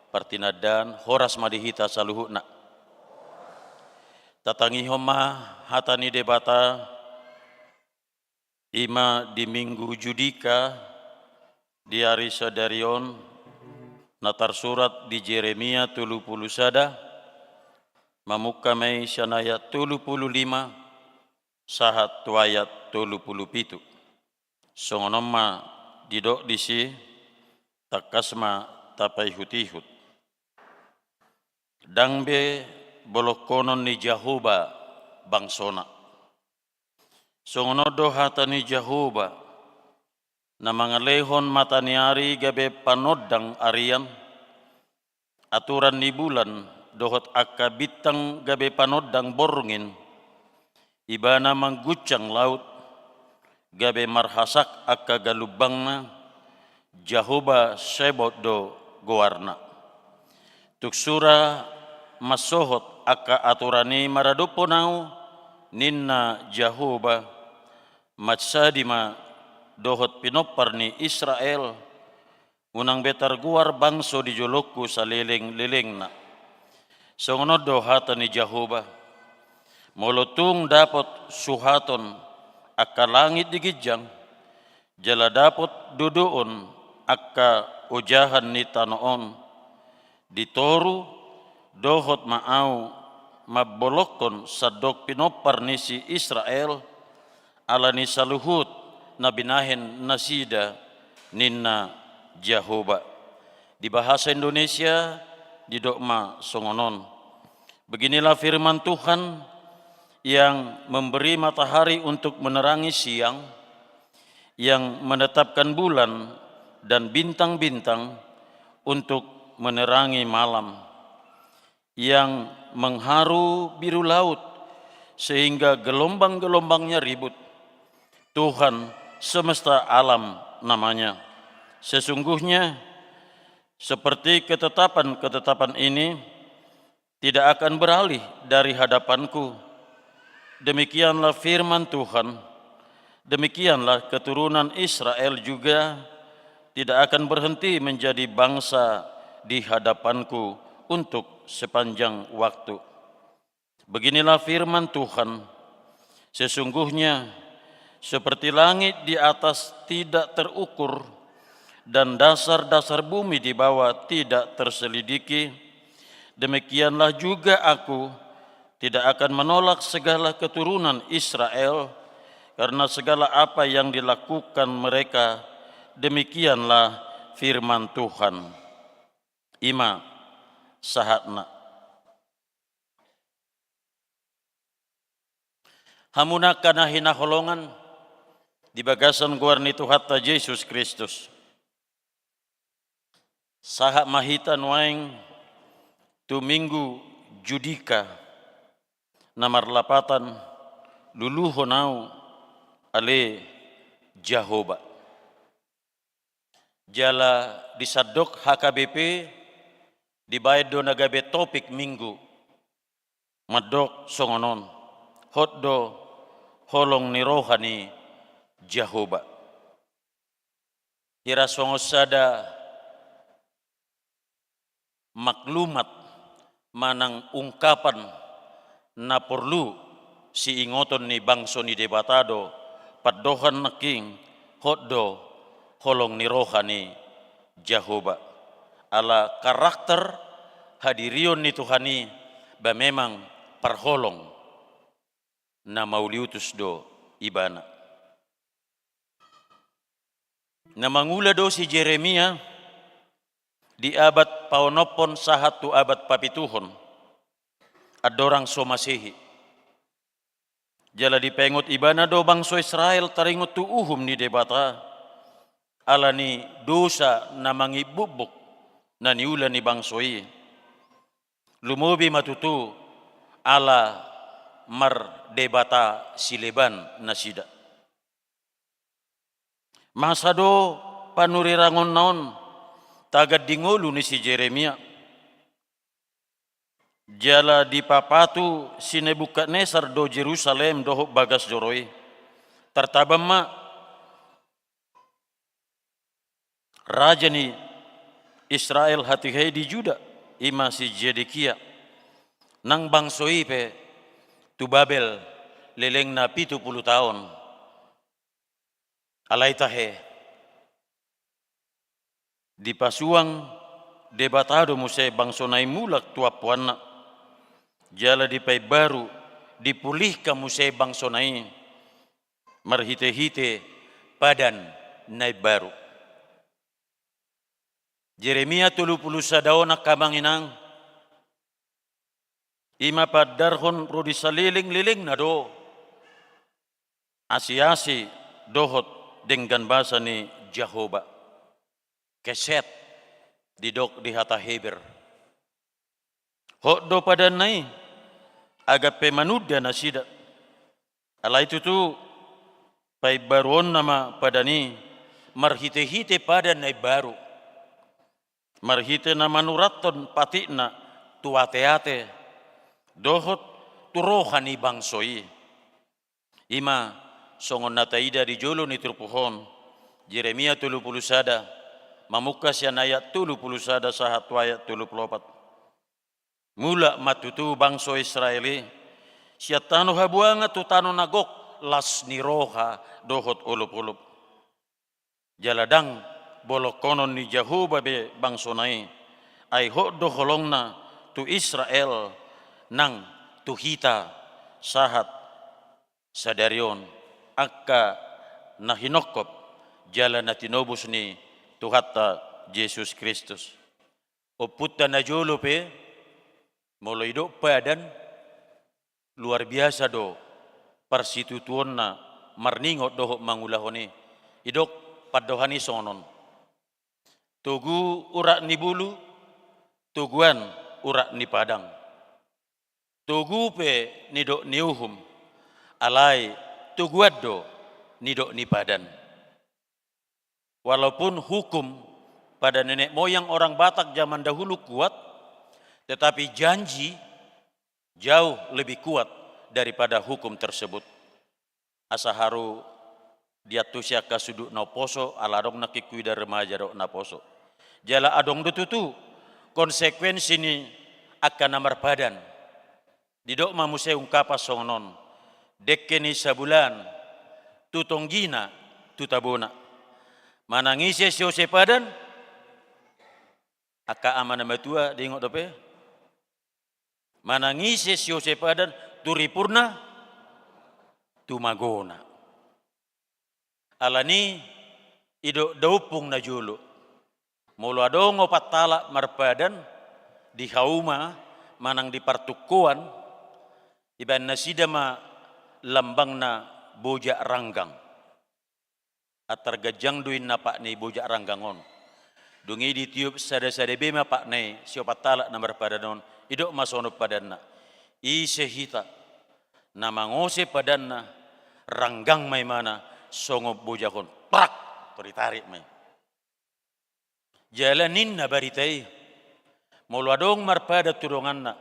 partinadan horas madihita saluhuna tatangi homa hatani debata ima di minggu judika di hari sadarion natar surat di Jeremia 30 sada mamukamai sanayat 35 sahat tuayat 37 songonoma didok disi takasma tapai hutihut dangbe bolokonon ni Jahoba bangsona. Songonodo hata ni Jahoba na mga lehon mata ni ari gabe panodang arian aturan ni bulan dohot akka bitang gabe panodang borngin iba na manggucang laut gabe marhasak akka galubang na Jahoba sebot do goarna. Tuksura masohot akka aturani maraduponau ninna Jahoba matsadima dohot pinopar ni Israel unang betar guar bangso di jolokku sa liling-liling na. Songonod do hata ni Jahoba molotung dapot suhaton akka langit di gijang jala dapot duduon akka ujahan ni tanoon ditoru dohot maau mabolokon sadok pinopar ni si Israel ala ni saluhut na binahin nasida ninna Jahoba. Di bahasa Indonesia di dokma songonon. Beginilah firman Tuhan yang memberi matahari untuk menerangi siang, yang menetapkan bulan dan bintang-bintang untuk menerangi malam, yang mengharu biru laut sehingga gelombang-gelombangnya ribut. Tuhan semesta alam namanya. Sesungguhnya seperti ketetapan-ketetapan ini tidak akan beralih dari hadapanku. Demikianlah firman Tuhan. Demikianlah keturunan Israel juga tidak akan berhenti menjadi bangsa di hadapanku untuk sepanjang waktu. Beginilah firman Tuhan, sesungguhnya seperti langit di atas tidak terukur dan dasar-dasar bumi di bawah tidak terselidiki, demikianlah juga aku tidak akan menolak segala keturunan Israel, karena segala apa yang dilakukan mereka, demikianlah firman Tuhan. Ima sahatna. Hamuna kana hinaholongan di bagasan guarni Tuhatta Yesus Kristus. Sahat mahitan waing tu minggu judika namar lapatan luluhonau ale Jahoba. Jala disadok HKBP dibayad do nagabe topik minggu madok songonon hotdo holong ni rohani Jahoba. Hira songosada maklumat manang ungkapan na perlu si ingoton ni bangso ni debatado paddohan naking hotdo holong ni rohani Jahoba. Ala karakter hadirion ni Tuhani ba memang perholong na mauliutus do ibana. Na mangula do si Jeremia di abad paonopon sahat tu abad papituhon adorang somasehi. Jala dipengot ibana do bangso Israel taringot tu uhum ni debata ala ni dosa na mangibubuk na niula ni bangsoi. Lumubi matutu ala mar debata sileban na sida. Masado panurirangon naon tagad dingolu ni si Jeremia. Jala dipapatu si Nebukadnesar do Jerusalem do bagas joroi. Tartabam ma raja ni Israel hati-hati di Juda ima si Zedekia nang bangsoi pe tu Babel leleng na 70 tahun. Alai tahe di pasuang debatado musai bangso nai mulak tua puana jala di pai baru dipulihkan musai bangso nai marhite-hite padan nai baru. Jeremia 30 sadaon kamanginang ima padarhon rodi saliling-liling na do asi-asi dohot dengan bahasa ni Jahoba keset didok di hata Heber hok do padan nai agape manuda na sida ala itu tu pai baruon nama padani marhite-hite padan nai baru marhite na manuraton patina tuate-ate dohot turohani bangsoi ima songon nataida di jolo ni turpuhon Jeremia 30 sada mamukas yan ayat 30 sada sahat ayat 34 mula matutu bangso Israeli siya tano habuanga tu tano nagok las ni roha dohot ulup-ulup jaladang bolok konon ni Jahoba be bangso nai ay hok do holongna tu Israel nang tu hita sahat sadarion akka nahinokop jalan na tinobus ni Tuhatta Yesus Kristus. O putta na jolo pe mulai do padan luar biasa do persitutuon na marningot do mangulahoni idok padohani sonon. Tugu urak ni bulu, tuguan urak ni padang. Tugu pe nidok ni uhum, alai tuguad do nidok ni padan. Walaupun hukum pada nenek moyang orang Batak zaman dahulu kuat, tetapi janji jauh lebih kuat daripada hukum tersebut. Asaharu diatusya kasuduk na poso, aladong nakikuida remaja do na poso. Jala adong dututu konsekuensi ni akan namar padan. Didok mamuse ungkapas songonon. Dekkeni sabulan tutonggina tutabona. Manangisi sio sepadan aka amana matua dingok dope. manangise si Yosef padan turipurna tumagona. Alani ido daupung na julu. Mulu adongo patala marpadan di hauma manang di partukuan iban nasida ma lambang na boja ranggang. Atar gajang duin na pak ni boja ranggangon. Dungi di tiup sada-sada bema pak ni siopatala na marpadanon ido masono padanna. Ise hita na mangose padanna ranggang may mana songo bojakon prak toritarik may. Jalanin na baritai molo adong marpada turungan na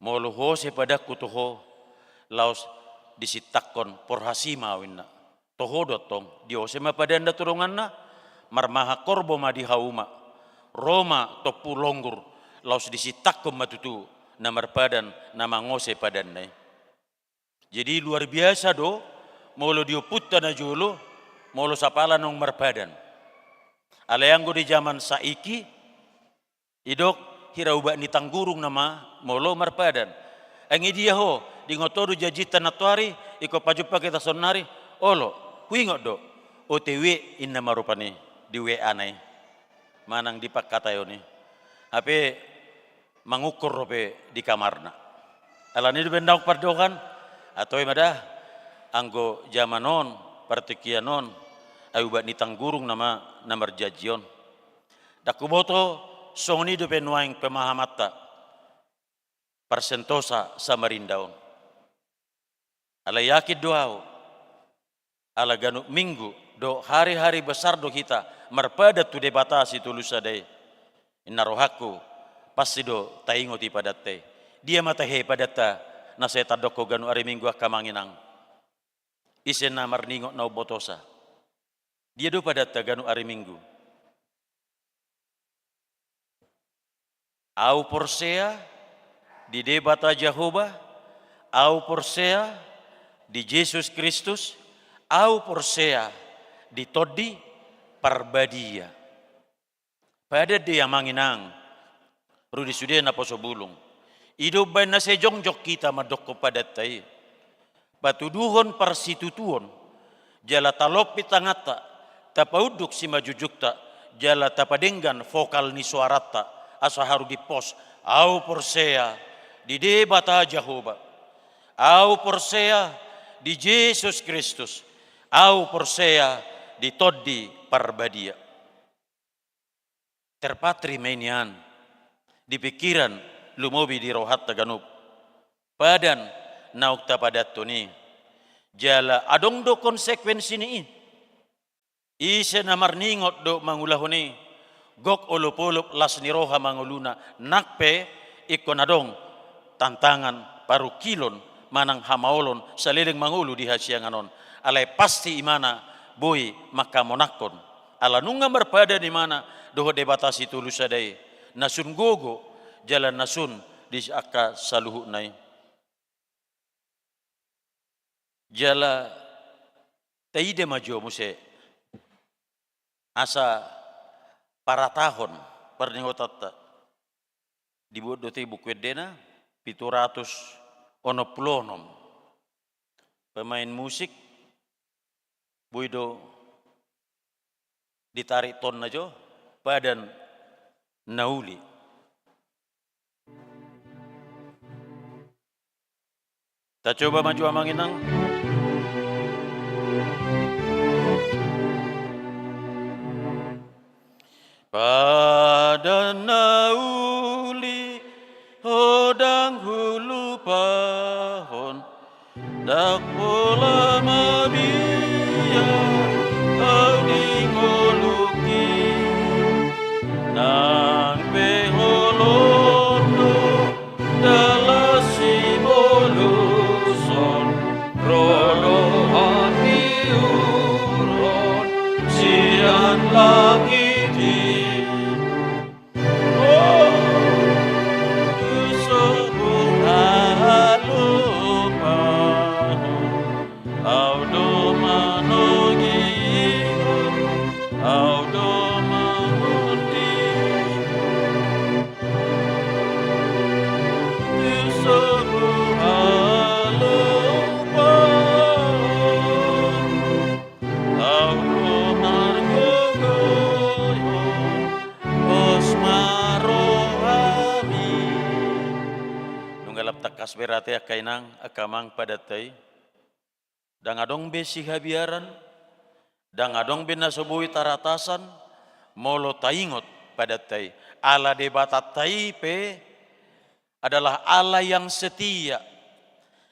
molo hose pada kutuho laos disitakon porhasima winna toho dotong diose mapadanda turungan na marmaha korbo ma di hauma Roma topu longgur laos disitakon matutu na marpadan na mangose padan nai. Jadi luar biasa do molo diuputta na jolo molo sapala nong marpadan. Alayanggo di zaman saiki idok hirauba ni tanggurung nama molo marpadan. Ang idia ho di ngotoru jajita natuari iko pajupa kita sonari olo huingot do OTW inna marupani di WA nai manang dipakkatayo ni ape mangukur rope di kamarna. Alani do bendang pardokan atau imada anggo zamanon partikianon ayuba ni tanggurung nama namar jajion. Dakuboto songni do penuaing pemahamata persentosa samarindaon. Ala yakid doao ala ganu minggu do hari-hari besar do kita marpada tu debatasi tulusadai inna rohaku pasti do taingoti padatte dia matahe padata na saya tadoko ganu ari minggu akamanginang isen na marningo na botosa dia do padata ganu ari minggu au porsea di debata Jehovah au porsea di Yesus Kristus au porsea di todi parbadia pada dia manginang rudi sudia na poso bulung ido bain na sejongjok kita madokko padatai batuduhon parsitutuon jala talop pitangata tapauduk si majujukta jala tapadenggan vokal ni suarata asa haru di pos au porsea di debata Jehovah au porsea di Yesus Kristus au porsea di todi parbadia terpatri menian di pikiran lumobi di rohat taganup padan naukta padatto ni jala adong do konsekuensi ni ise namar ningot do mangulahoni gok olop-olop las ni roha manguluna nakpe ikon adong tantangan paru kilon manang hamaolon saliling mangulu di hasianganon alay pasti imana boy maka monakon ala nunga marpada di mana doho debatasi tulusadai nasun gogo jalan nasun di akka saluhu nai jala taide majo muse asa para tahun pernihotata dibuat dote bukwedena 760 pemain musik buido ditarik ton najo badan nauli kita coba maju amanginang pada nauli hodang hulu pahon dak pola mabia au dingoluki nang beholondo dalasi boluson rono hati uron sian lagi Audo manogi alaya kainang akamang padatai, dang adong besi habiaran, dang adong binasobui taratasan, molo taingot padatai. Allah debatai pe adalah Allah yang setia,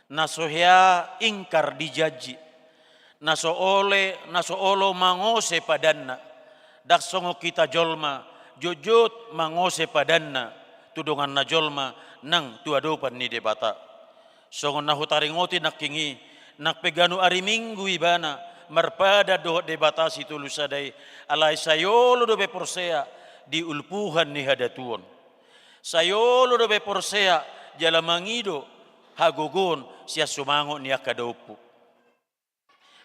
nasohya ingkar dijaji, naso olo mangose padanna, dak songo kita jolma, jujut mangose padanna, tudungan na jolma, nang tuadopan ni debata. Songon na hutaringoti nakingi, nakpeganu ari minggu ibana, marpada dohot debata si tulusadai, alay sayolo do beporsea, di ulpuhan ni hadatuon. Sayolo do beporsea, jala mangido, hagugun siya sumango ni akadaupu.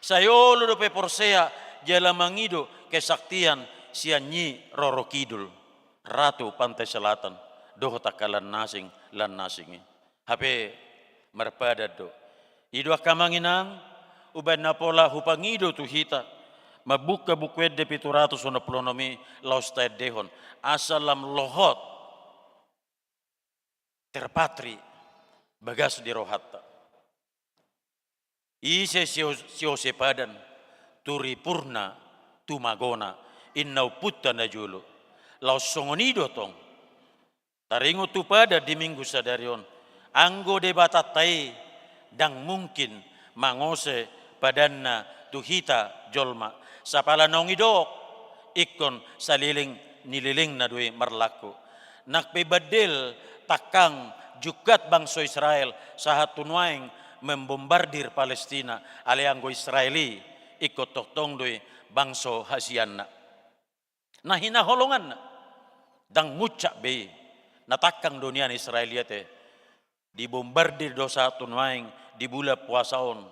Sayolo do beporsea, jala mangido, kesaktian siya nyi roro kidul, ratu pantai selatan, dohot akalan nasing lan nasingi. Hape marpada do. Ido akamanginang, uban na pola hupangido tu hita, mabuka bukwed de 760 laus taed dehon, asalam lohot, terpatri, bagas di rohatta. Ise sio sepadan, turi purna, tumagona, innau putta na julu, laus songonido tong, taringo tu pada di minggu sadarion, anggo debatatai, dang mungkin mangose padanna tuhita jolma sapala nongidok ikon saliling nililing na dui marlaku nakpebadil takang jukat bangsa Israel sahat tunwaing membombardir Palestina alianggo Israeli ikot toktong dui bangsa hasianna nah hinaholongan dang mucak be natakang dunia Israeliate dibombardir dosa tunwaing di bulan puasaon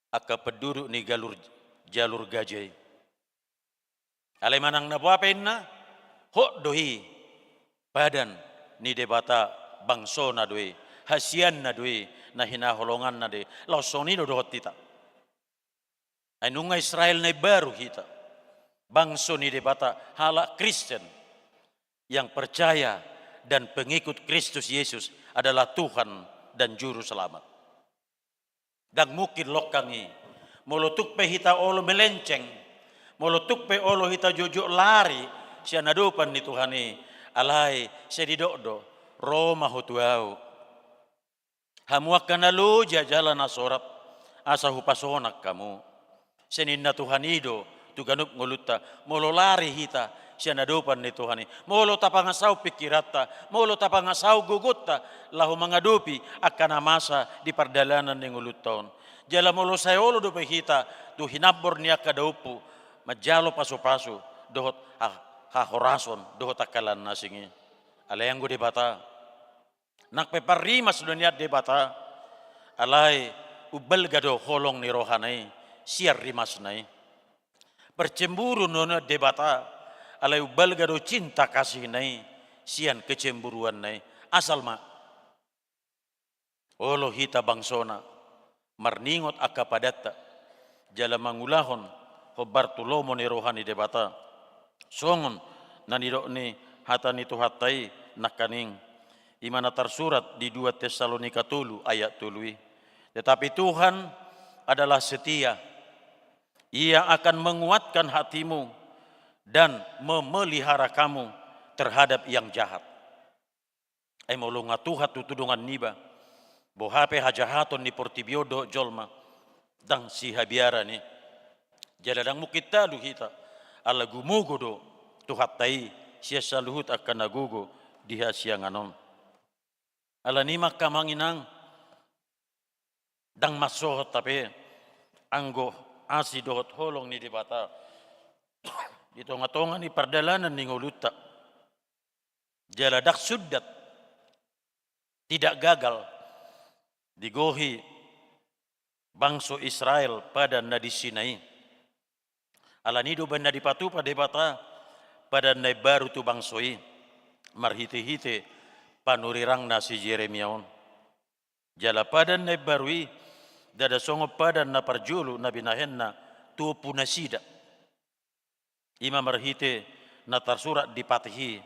aka penduduk ni jalur gajai alai manang na buapen na hok dohi badan ni debata bangso na dohi hasian na dohi na hinaholongan na de lausoni do dohot tita ay nunga Israel na baru kita bangso ni debata hala Kristen yang percaya dan pengikut Kristus Yesus adalah Tuhan dan Juru Selamat. Dan mungkin lokangi, molotuk pe hita olo melenceng, molotuk pe olo hita jojo lari, siya nadupan ni Tuhani, alay siya didokdo, Roma hutuau. Hamuak ka na luja jalan asorap, asa hupasonak kamu. Senin na Tuhanido, tuganup nguluta, molo lari hita, siya nadupan ni Tuhani. Molo tapangasaw pikirata, molo tapangasaw gugutta, lahu mangadupi akan masa di pardalanan ng uluton. Jala molo sayolo do pehita, tu hinabor niya kadaupu, majalo paso-paso, dohot hahorason, dohot akalan nasingi. Alayang go debata, nakpeparimas dunia debata, alay ubal gado holong ni rohanay, siar rimas nay. Percemburu nono debata, alay ubal gado cinta kasih nai sian kecemburuan nai asal ma olo hita bangsona marningot akapadatta jala mangulahon ho Bartolomo ni rohani debata songon nanidok ni hata ni tuhatai nakaning imana tersurat di 2 Tesalonika 3 ayat 3 tetapi Tuhan adalah setia ia akan menguatkan hatimu dan memelihara kamu terhadap yang jahat. Ay molonga tuhat tutudungan niba. Bohape hajahaton ni portibiodo jolma. Dang si habiara ni. Jaladang mukita luhita. Ala gumugodo tuhat tai. Siya saluhut akan nagugo diha siang anon. Ala nima kamanginang. Dang masohot tapi. Anggo asidohot holong ni dibata. Di tonga-tonga ni pardalanan ni nguluta. Jaladak sudat. Tidak gagal. Digohi bangso Israel pada nadi Sinai. Alanido ban nadi patupa debata pada nai baru tu bangsoi. Marhite-hite panurirang nasi Jeremiaon. Jala pada nai barui dada songo pada na parjulu na binahenna tu punasida. Imam marhite na tersurat di Patihi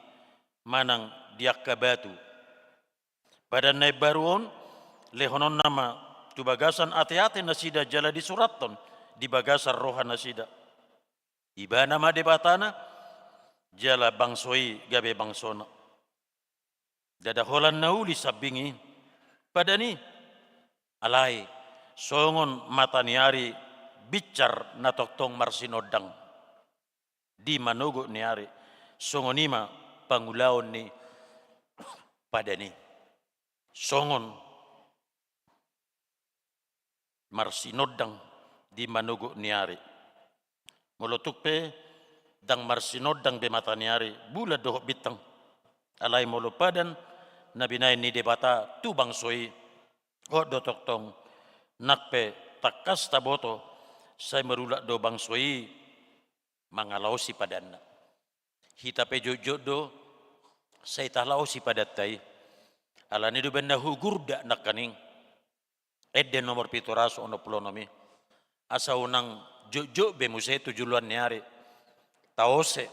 manang diakabatu. Pada naib baruon lehonon nama tu bagasan ate-ate na sida jala di suraton di bagasan roha na sida. Iba nama debatana jala bangsoi gabe bangsona. Dadaholan na uli sabingi pada ni alai songon mata niari bicar na toktong marsinodang di manugo niari songonima pangulaon ni pada ni songon marsinodang di manugo niari molotuk pe dang marsinodang be mata niari bula doh bitang alai molo padan nabinay ni debata tu bangsoi ho do toktong nakpe takas taboto say marula do bangsoi mangalaw si padanna hita pe jojo say talaw si padatay alani do ben na hugurda nakaning edde nomor pitoraso ono plonomi asa unang jojo be musay tujuluan niari taose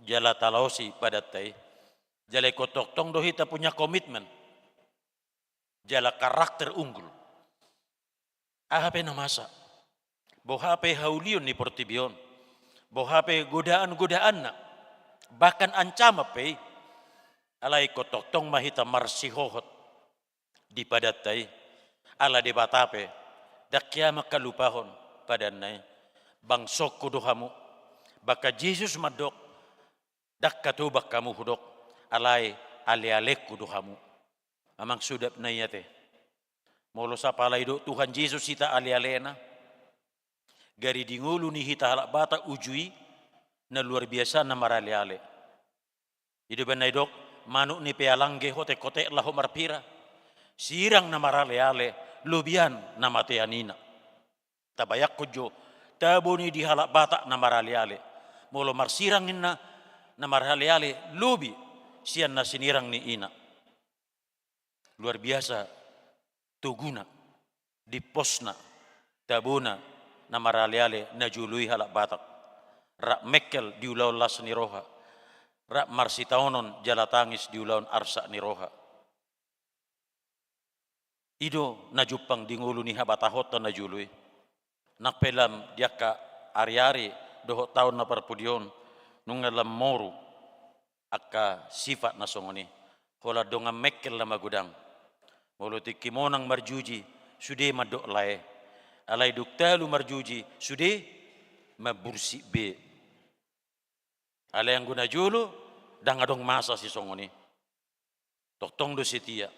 jala talausi padatay jala kotoktong do hita punya komitmen jala karakter unggul ahape na masa bohape haulion ni portibion bohape godaan-godaan na bahkan ancama pe alai kotoktong mahita marsihohot di padatay ala debatape dakya makalupahon padanay bangsok kuduhamu baka Jesus madok dakkatubak kamu hudok alai ale-alek kuduhamu amang sudap na iyate molo sa palay do Tuhan Jesus hita ale-alena gari dingulu ni hita halak bata ujui na luar biasa na marale-ale ido benay dok manuk ni pealangge hote-kote laho marpira sirang na marale-ale lubian na mateanina tabayak kujo tabo ni di halak bata na marale-ale molo marsirangin na marale-ale lubi siyan na sinirang ni ina luar biasa tuguna di posna tabuna na marale-ale na jului halak batak rak mekel di ulaw las ni roha rak marsitaonon jala tangis di ulaw arsa ni roha ido na jupang dingulu ni habatahot na jului nakpelam diaka ari-ari doho taon na parpudion nungalam moru akka sifat na songoni hola donga mekel na magudang molo tikimonang marjuji sude madok lae alai duktalu marjuji sude mabursi be alai yang guna julu dangadong masa si songoni toktong do setia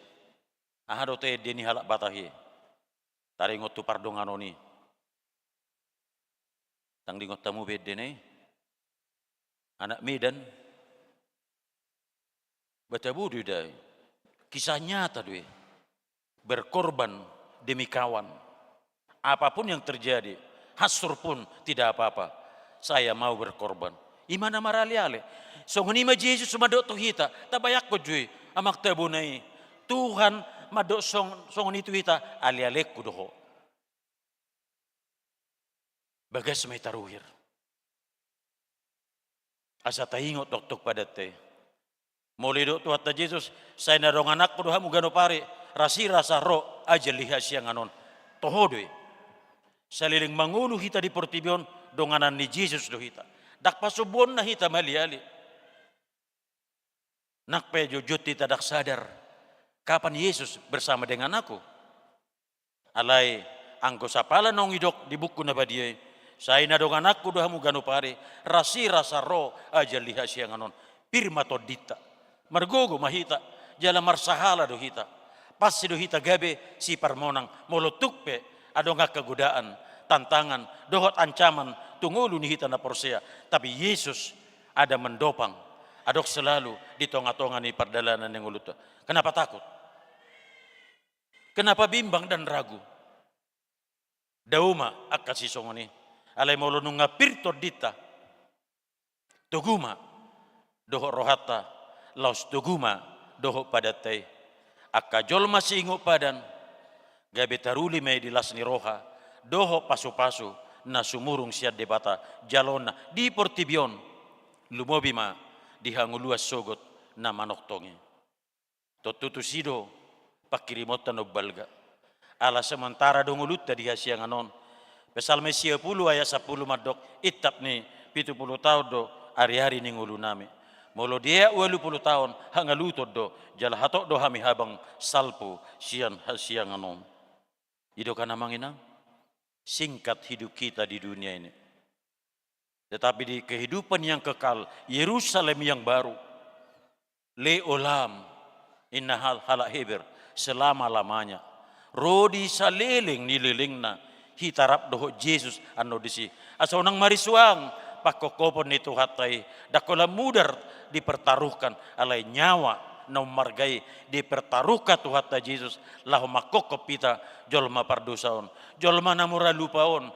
ahado te deni halak batahi taringot tu pardonganoni tang dingot tamu bedene anak Medan batabudu dai kisah nyata doi berkorban demi kawan apapun yang terjadi hasur pun tidak apa-apa saya mau berkorban imana marali-ale songoni ma Jesus madok tuhita tabayak ko jui amak tabunai Tuhan madok songoni tuhita ali-ale kudoho bagas may taruhir asa taingot tok padate muli do tuhat na Jesus say narong anak ko duha mo gano pare rasi rasa ro aja liha siya nganon tohodoy sa liling mangulo hita di portibion donganan ni Jesus do hita dak pasubon na hita maliali nakpe jujut hita dak sadar kapan Yesus bersama dengan aku alai angko sapala nong idok di buku na badiyay say na dongan aku doha mo gano pare rasi rasa ro aja liha siya nganon pirma to dita margogo mahita jala marsahala do hita pasti do hita gabe si parmonang molotukpe ado nga kagodaan tantangan dohot ancaman tungulu ni hita na porsea tapi Yesus ada mendopang adok selalu di tonga-tonga ni pardalanan yang uluta kenapa takut kenapa bimbang dan ragu dauma akka si songoni alai molo nunga pirto dita tuguma doho rohata laus tuguma doho padatay akka jolma singo padan gabe taruli may dilas ni roha doho pasu-pasu na sumurung siya debata jalona di portibion lumobima dihanguluas sogot na manoktongi totutusido pakirimotan og balga Ala sementara dongulut tadi siang anon. Pesalme 10 ayat 10 madok itap ni 70 tahun do hari-hari ni ngulu nami. Molo dia 20 tahun hangalutod do jala hatok do hami habang salpo siang anon. Ido kana manginang singkat hidup kita di dunia ini. Tetapi di kehidupan yang kekal, Yerusalem yang baru, leolam inna halak heber selama-lamanya. Rodi saliling nililingna hitarap doho Jesus ano disi. Asaw nang marisuang pakokopon nito hatay dakola mudar dipertaruhkan alay nyawa na margay dipertaruhkan tu hatta Jesus lahu makokop pita jolma pardosaon jolma namura lupaon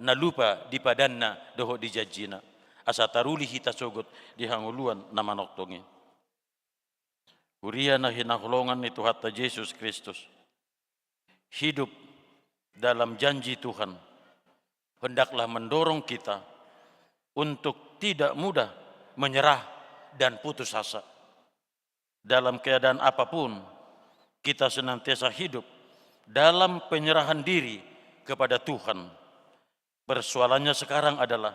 na lupa di padanna doho di jajina asa taruli hita sogot di hanguluan na manoktongi. Uriya na hinakulongan ni Tuhan Yesus Kristus. Hidup dalam janji Tuhan. Hendaklah mendorong kita untuk tidak mudah menyerah dan putus asa. Dalam keadaan apapun, kita senantiasa hidup dalam penyerahan diri kepada Tuhan. Persoalannya sekarang adalah,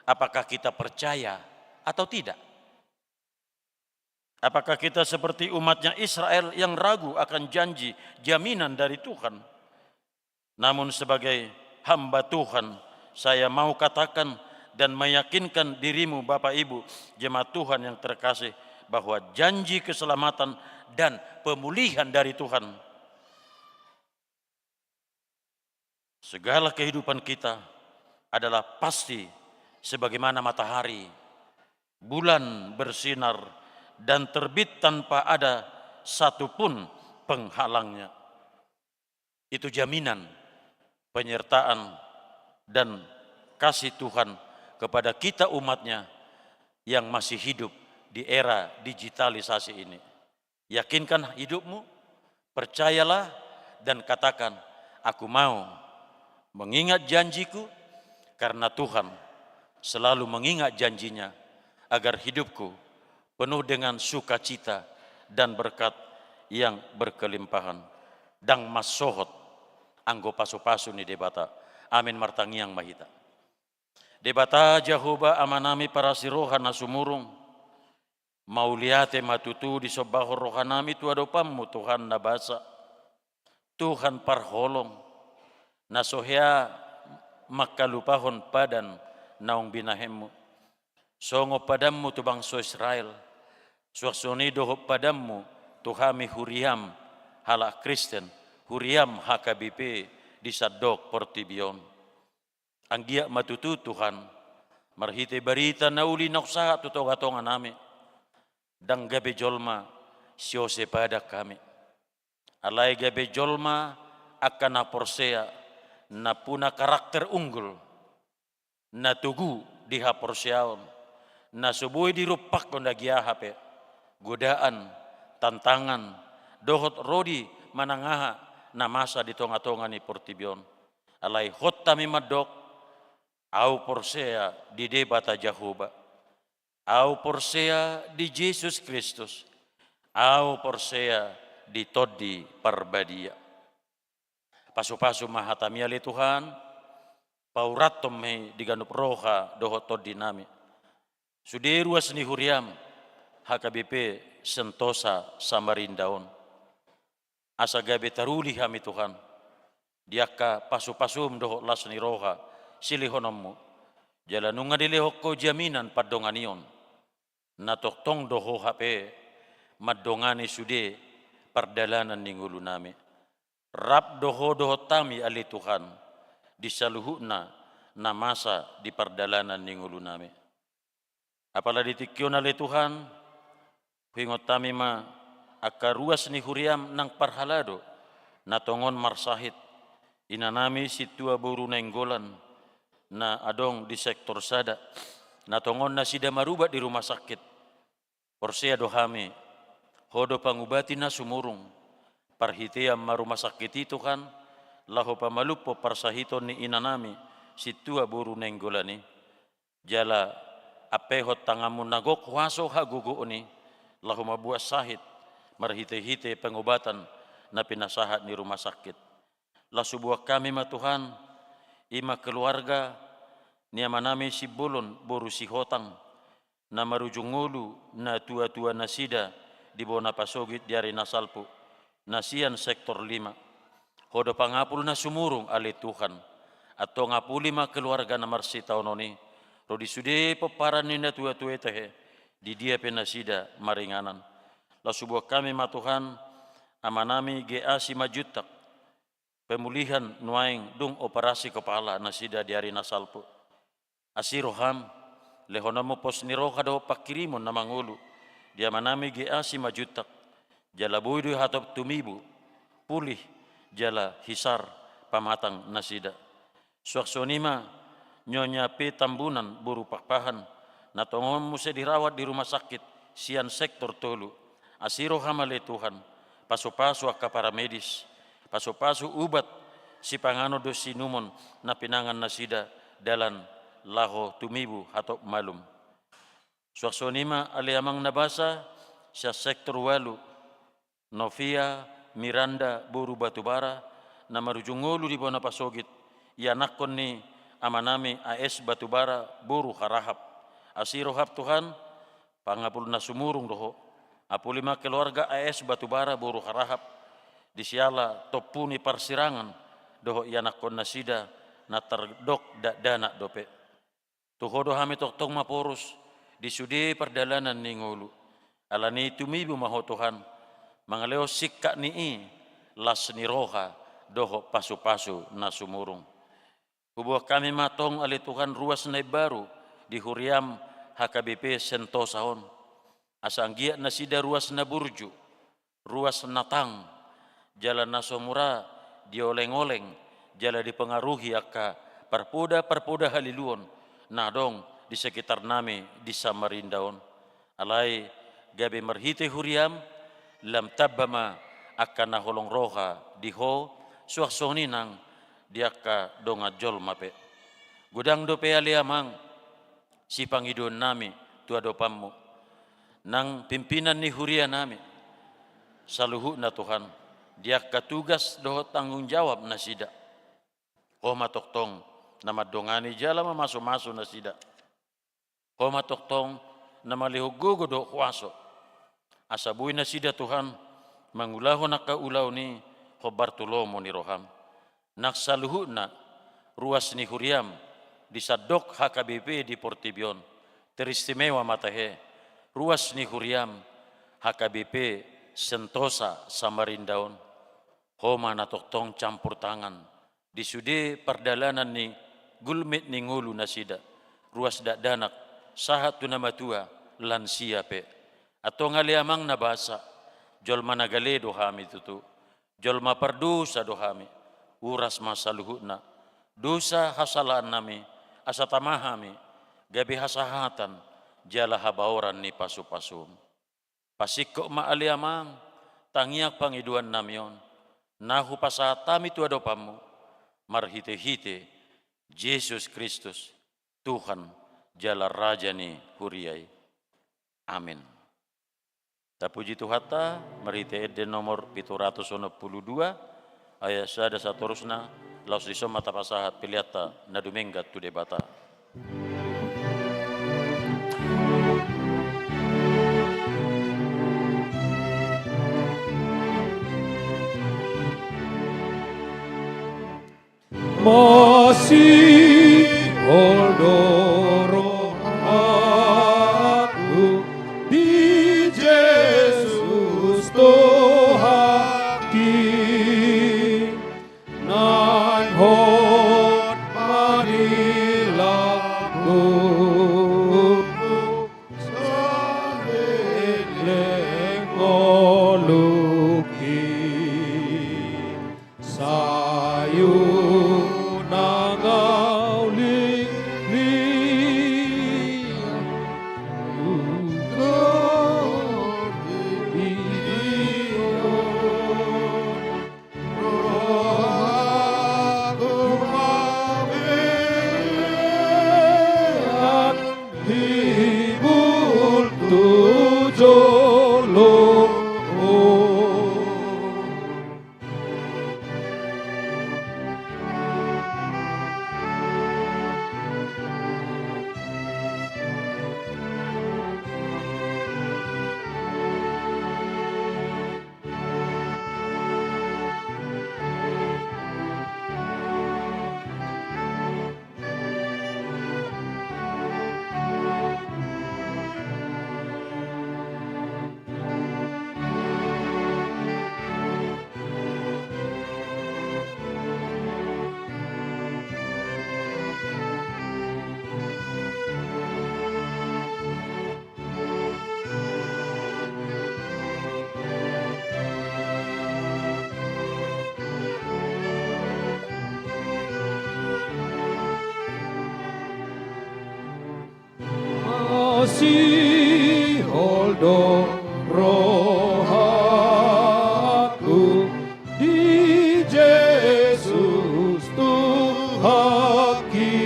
apakah kita percaya atau tidak? Apakah kita seperti umatnya Israel yang ragu akan janji jaminan dari Tuhan? Namun sebagai hamba Tuhan, saya mau katakan dan meyakinkan dirimu Bapak Ibu, jemaat Tuhan yang terkasih, bahwa janji keselamatan dan pemulihan dari Tuhan. Segala kehidupan kita adalah pasti sebagaimana matahari, bulan bersinar dan terbit tanpa ada satupun penghalangnya. Itu jaminan penyertaan dan kasih Tuhan kepada kita umatnya yang masih hidup di era digitalisasi ini. Yakinkan hidupmu, percayalah dan katakan, aku mau mengingat janjiku karena Tuhan selalu mengingat janjinya agar hidupku penuh dengan sukacita dan berkat yang berkelimpahan. Dang masohot anggo pasu-pasu ni debata. Amin martangiang mahita. Debata Jehovah amanami para sirohan na sumurung. Mauliate matutu di sobahor rohanami tuadopammu Tuhan na basa. Tuhan parholong. Nasohya makalupahon padan naong binahemmu. Songo padamu tu bangsa Israel. Suaksoni doho padamu tuhami huriam halak Kristen. Huriam HKBP di Sadok Portibion. Anggia matutu Tuhan. Marhite barita na uli naksa tutogatongan nami. Dang gabe jolma siose pada kami. Alay gabe jolma akan na porsea na puna karakter unggul. Na tugu di haporseaon. Na subuhi dirupak kong hape, godaan, tantangan, dohot rodi manangaha na masa di tonga-tonga ni Portibion. Alay hot tami madok, au porsea di debata Jehovah, au porsea di Jesus Kristus, au porsea di todi parbadia. Pasu-pasu mahatamia li Tuhan, pauratom me diganup roha dohot todi nami. Suderuas ni huriam HKBP Sentosa Samarindaon. Asa gabe taruli kami Tuhan. Diaka pasu-pasum doho las ni roha silihonommu. Jalanunga dilehok ko jaminan padonganion. Natoktong doho hape madongani sude pardalanan ninggulu nami. Rap doho tami ali Tuhan. Disaluhuna na masa di pardalanan ninggulu nami. Apalagi tikyon ali Tuhan, hingot tami ma akaruas ni huriam nang parhalado, natongon marsahit, inanami situa buru nenggolan, na adong di sektor sada, natongon na sida marubat di rumah sakit, porsea dohami, hodo pangubati na sumurung, parhitiam marumah sakit itu kan, lahu pamalupo parsahiton ni inanami, situa buru nenggolani, jala apehot tangamu nagok waso hagugo ni lahu mabuas sahit marhite-hite pengobatan na pinasahat ni rumah sakit Lasubuah kami ma Tuhan, ima keluarga, niama nami si bolon boru si hotang, na marujungulu na tua-tua nasida di bona pasogit diari nasalpu, nasian sektor 5. Hodo pangapul na sumurung ali Tuhan, atau ngapuli ma keluarga na marsi taunoni, rodi sude peparan ni na tua-tua tehe, di dia penasida maringanan. Lasubuah kami ma Tuhan, amanami geasi majutak, pemulihan nuaing dung operasi kepala nasida diari nasalpu. Asiroham lehonamo pos niroha do pakirimon na mangulu dia manami geasi majutak jala boydo hatop tumibu pulih jala hisar pamatang nasida suaksonima nyonya pe tambunan buru pakpahan na tongom musa dirawat di rumah sakit sian sektor tolu asiroham ale Tuhan paso-paso akka para medis paso-paso ubat si pangano do sinumon na pinangan nasida dalan laho tumibu hatop malum. Suaksonima aliamang nabasa sa sektor 8 Novia Miranda Buru Batubara na marujungulu di bona pasogit ianakon ni amanami AS Batubara Buru Harahap asirohap Tuhan pangapul na sumurung doho apulima keluarga AS Batubara Buru Harahap disiala topuni parsirangan doho ianakon nasida na terdok dana dope. Tuhodo hami toktong maporus di sudi perdalanan ni ngulu. Alani tumibu maho Tuhan. Mangaleo sikka ni las ni roha doho pasu-pasu na sumurung. Hubuah kami matong ali Tuhan ruas na baru di Huriam HKBP Sentosaon. Asanggia nasida ruas na burju, ruas natang, jalan nasomura dioleng-oleng, jalan dipengaruhi akka perpoda haliluon. Nah dong di sekitar nami di Samarindaon alai gabe marhite huriam lam tabbama akan naholong roha diho suaksoni nang diaka donga jol mape gudang dope aliamang si pangidon nami tua dopammu nang pimpinan ni huria nami saluhu na Tuhan diaka tugas doho tanggung jawab na sida homa toktong nama dongani jala masuk-masuk nasida. Homa toktong nama lihugogo do kuaso. Asabui nasida Tuhan mangulaho nakaulau ni ho Bartolomo ni roham. Naksaluhu na ruas ni huriam di sadok HKBP di Portibion. Teristimewa matahe ruas ni huriam HKBP Sentosa Samarindaon. Homa na toktong campur tangan. Di sude perdalanan ni gulmit ni ngulu nasida ruas dak danak sahat tu nama tua lansia pe atau ngaliamang nabasa jol managale dohami tutu jol mapardosa dohami uras masaluhuna dosa hasalan nami asatamahami gabi hasahatan jala habaoran ni pasu-pasum pasikko maaliamang tangiak pangiduan namion nahu pasatami tu adopamu marhite-hite Yesus Kristus Tuhan jala Raja ni huriai. Amin. Tapuji Tuhata marhite eden nomor 792 ayat sada satorusna laus disoma tapasahat piliata na dumenggat tu debata. Masih odoro aku di Yesus Tuhaki nan hot marilaku saleleng oluki sayu nanga holdo rohaku di Yesus Tuhaki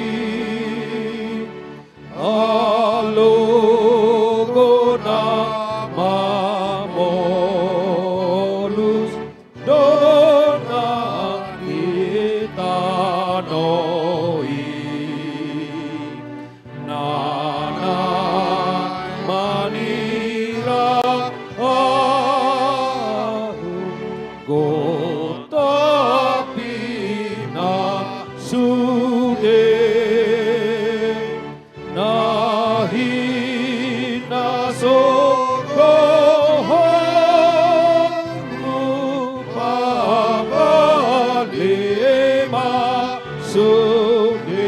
alogo nama molus dona kita noi nana manira gota pina sude nahi nasokohonu pabalema sude.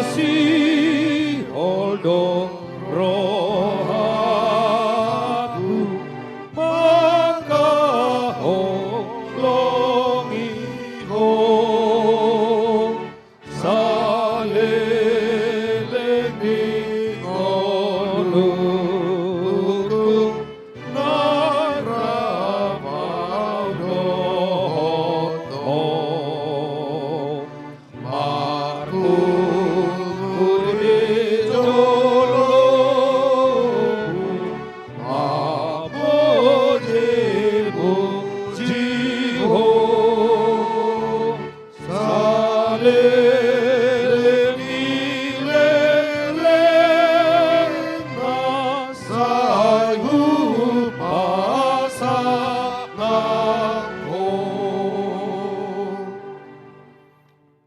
Masih holdo rohaku maka holongi ho saleleni ngoluku naramaudoho Marku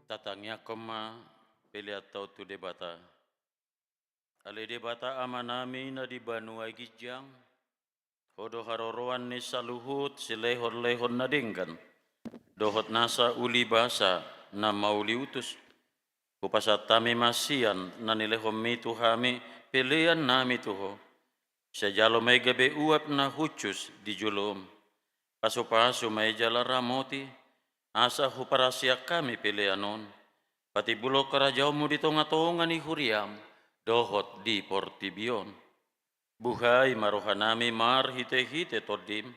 Tatangnya koma pilihat tau tu debata. Ale debata amanami na di Banua Gijang. Hodo haroroan ni saluhut silehon-lehon na dinggan. Dohot nasa uli basa na mauli utus. Kupasat tami masian na nilehom mitu hami pilihan nami tuho. Sejalo may gabi uap na hucus di julom. Paso-paso may jala ramoti. Asa huparasya kami pilihanon. Pati bulok karajamu di tonga-tonga ni huriam. Dohot di portibion. Buhay marohanami mar hite-hite todim.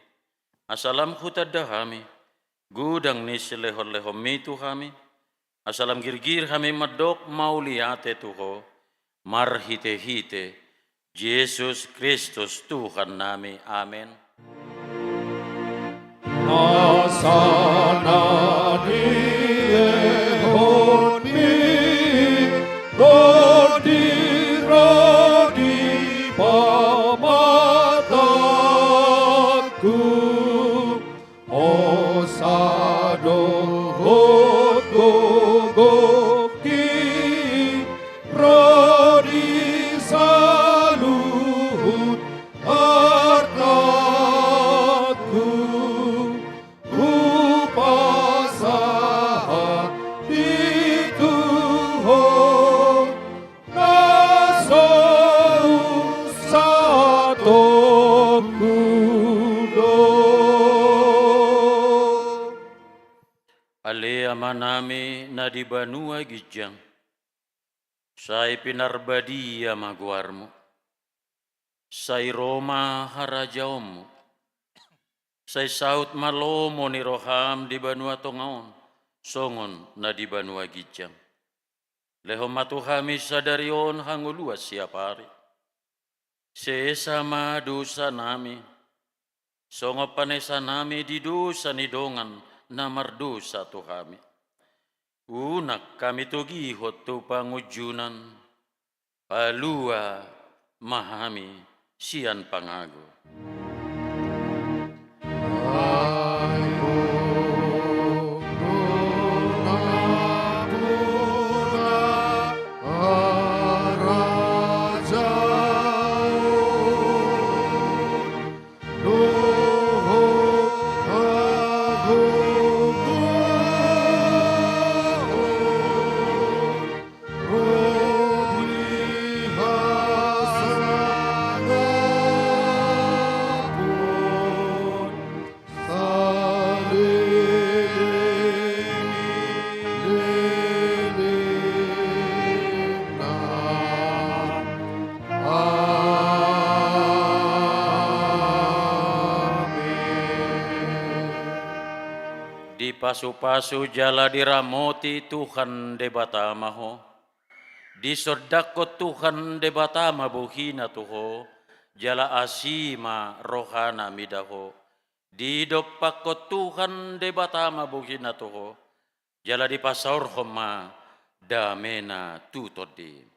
Asalam hutadahami. Gudang ni silehon-lehom mitu hami. Asalam girgir kami madok mauliate tuho. Mar hite-hite. Yesus Kristus Tuhan nami. Amen. Asana dilehon mi Godira di pamataku Osado hot gogoki Rodi saluhut hartaku upasahat dituho nasau satu kudo. Ale amanami na di Banua Gijang. Say pinarbadia maguarmo. Say Roma harajaomu. Say saut malomo ni roham di Banua Tongaon. Songon na di Banua Gijang. Lehom matuhami sadarion hanguluas siapari. Sesama dosa nami. Songo panesa nami di dosa ni dongan na mardosa to kami. Unak kami to gihot to pangujunan. Palua mahami sian pangago. Di pasu-pasu jala diramoti Tuhan debatama ho. Di sordako Tuhan debatama buhina tuho. Jala asima rohana midaho. Di dopako Tuhan debatama buhina tuho. Jala di pasaur homa damena tutodi.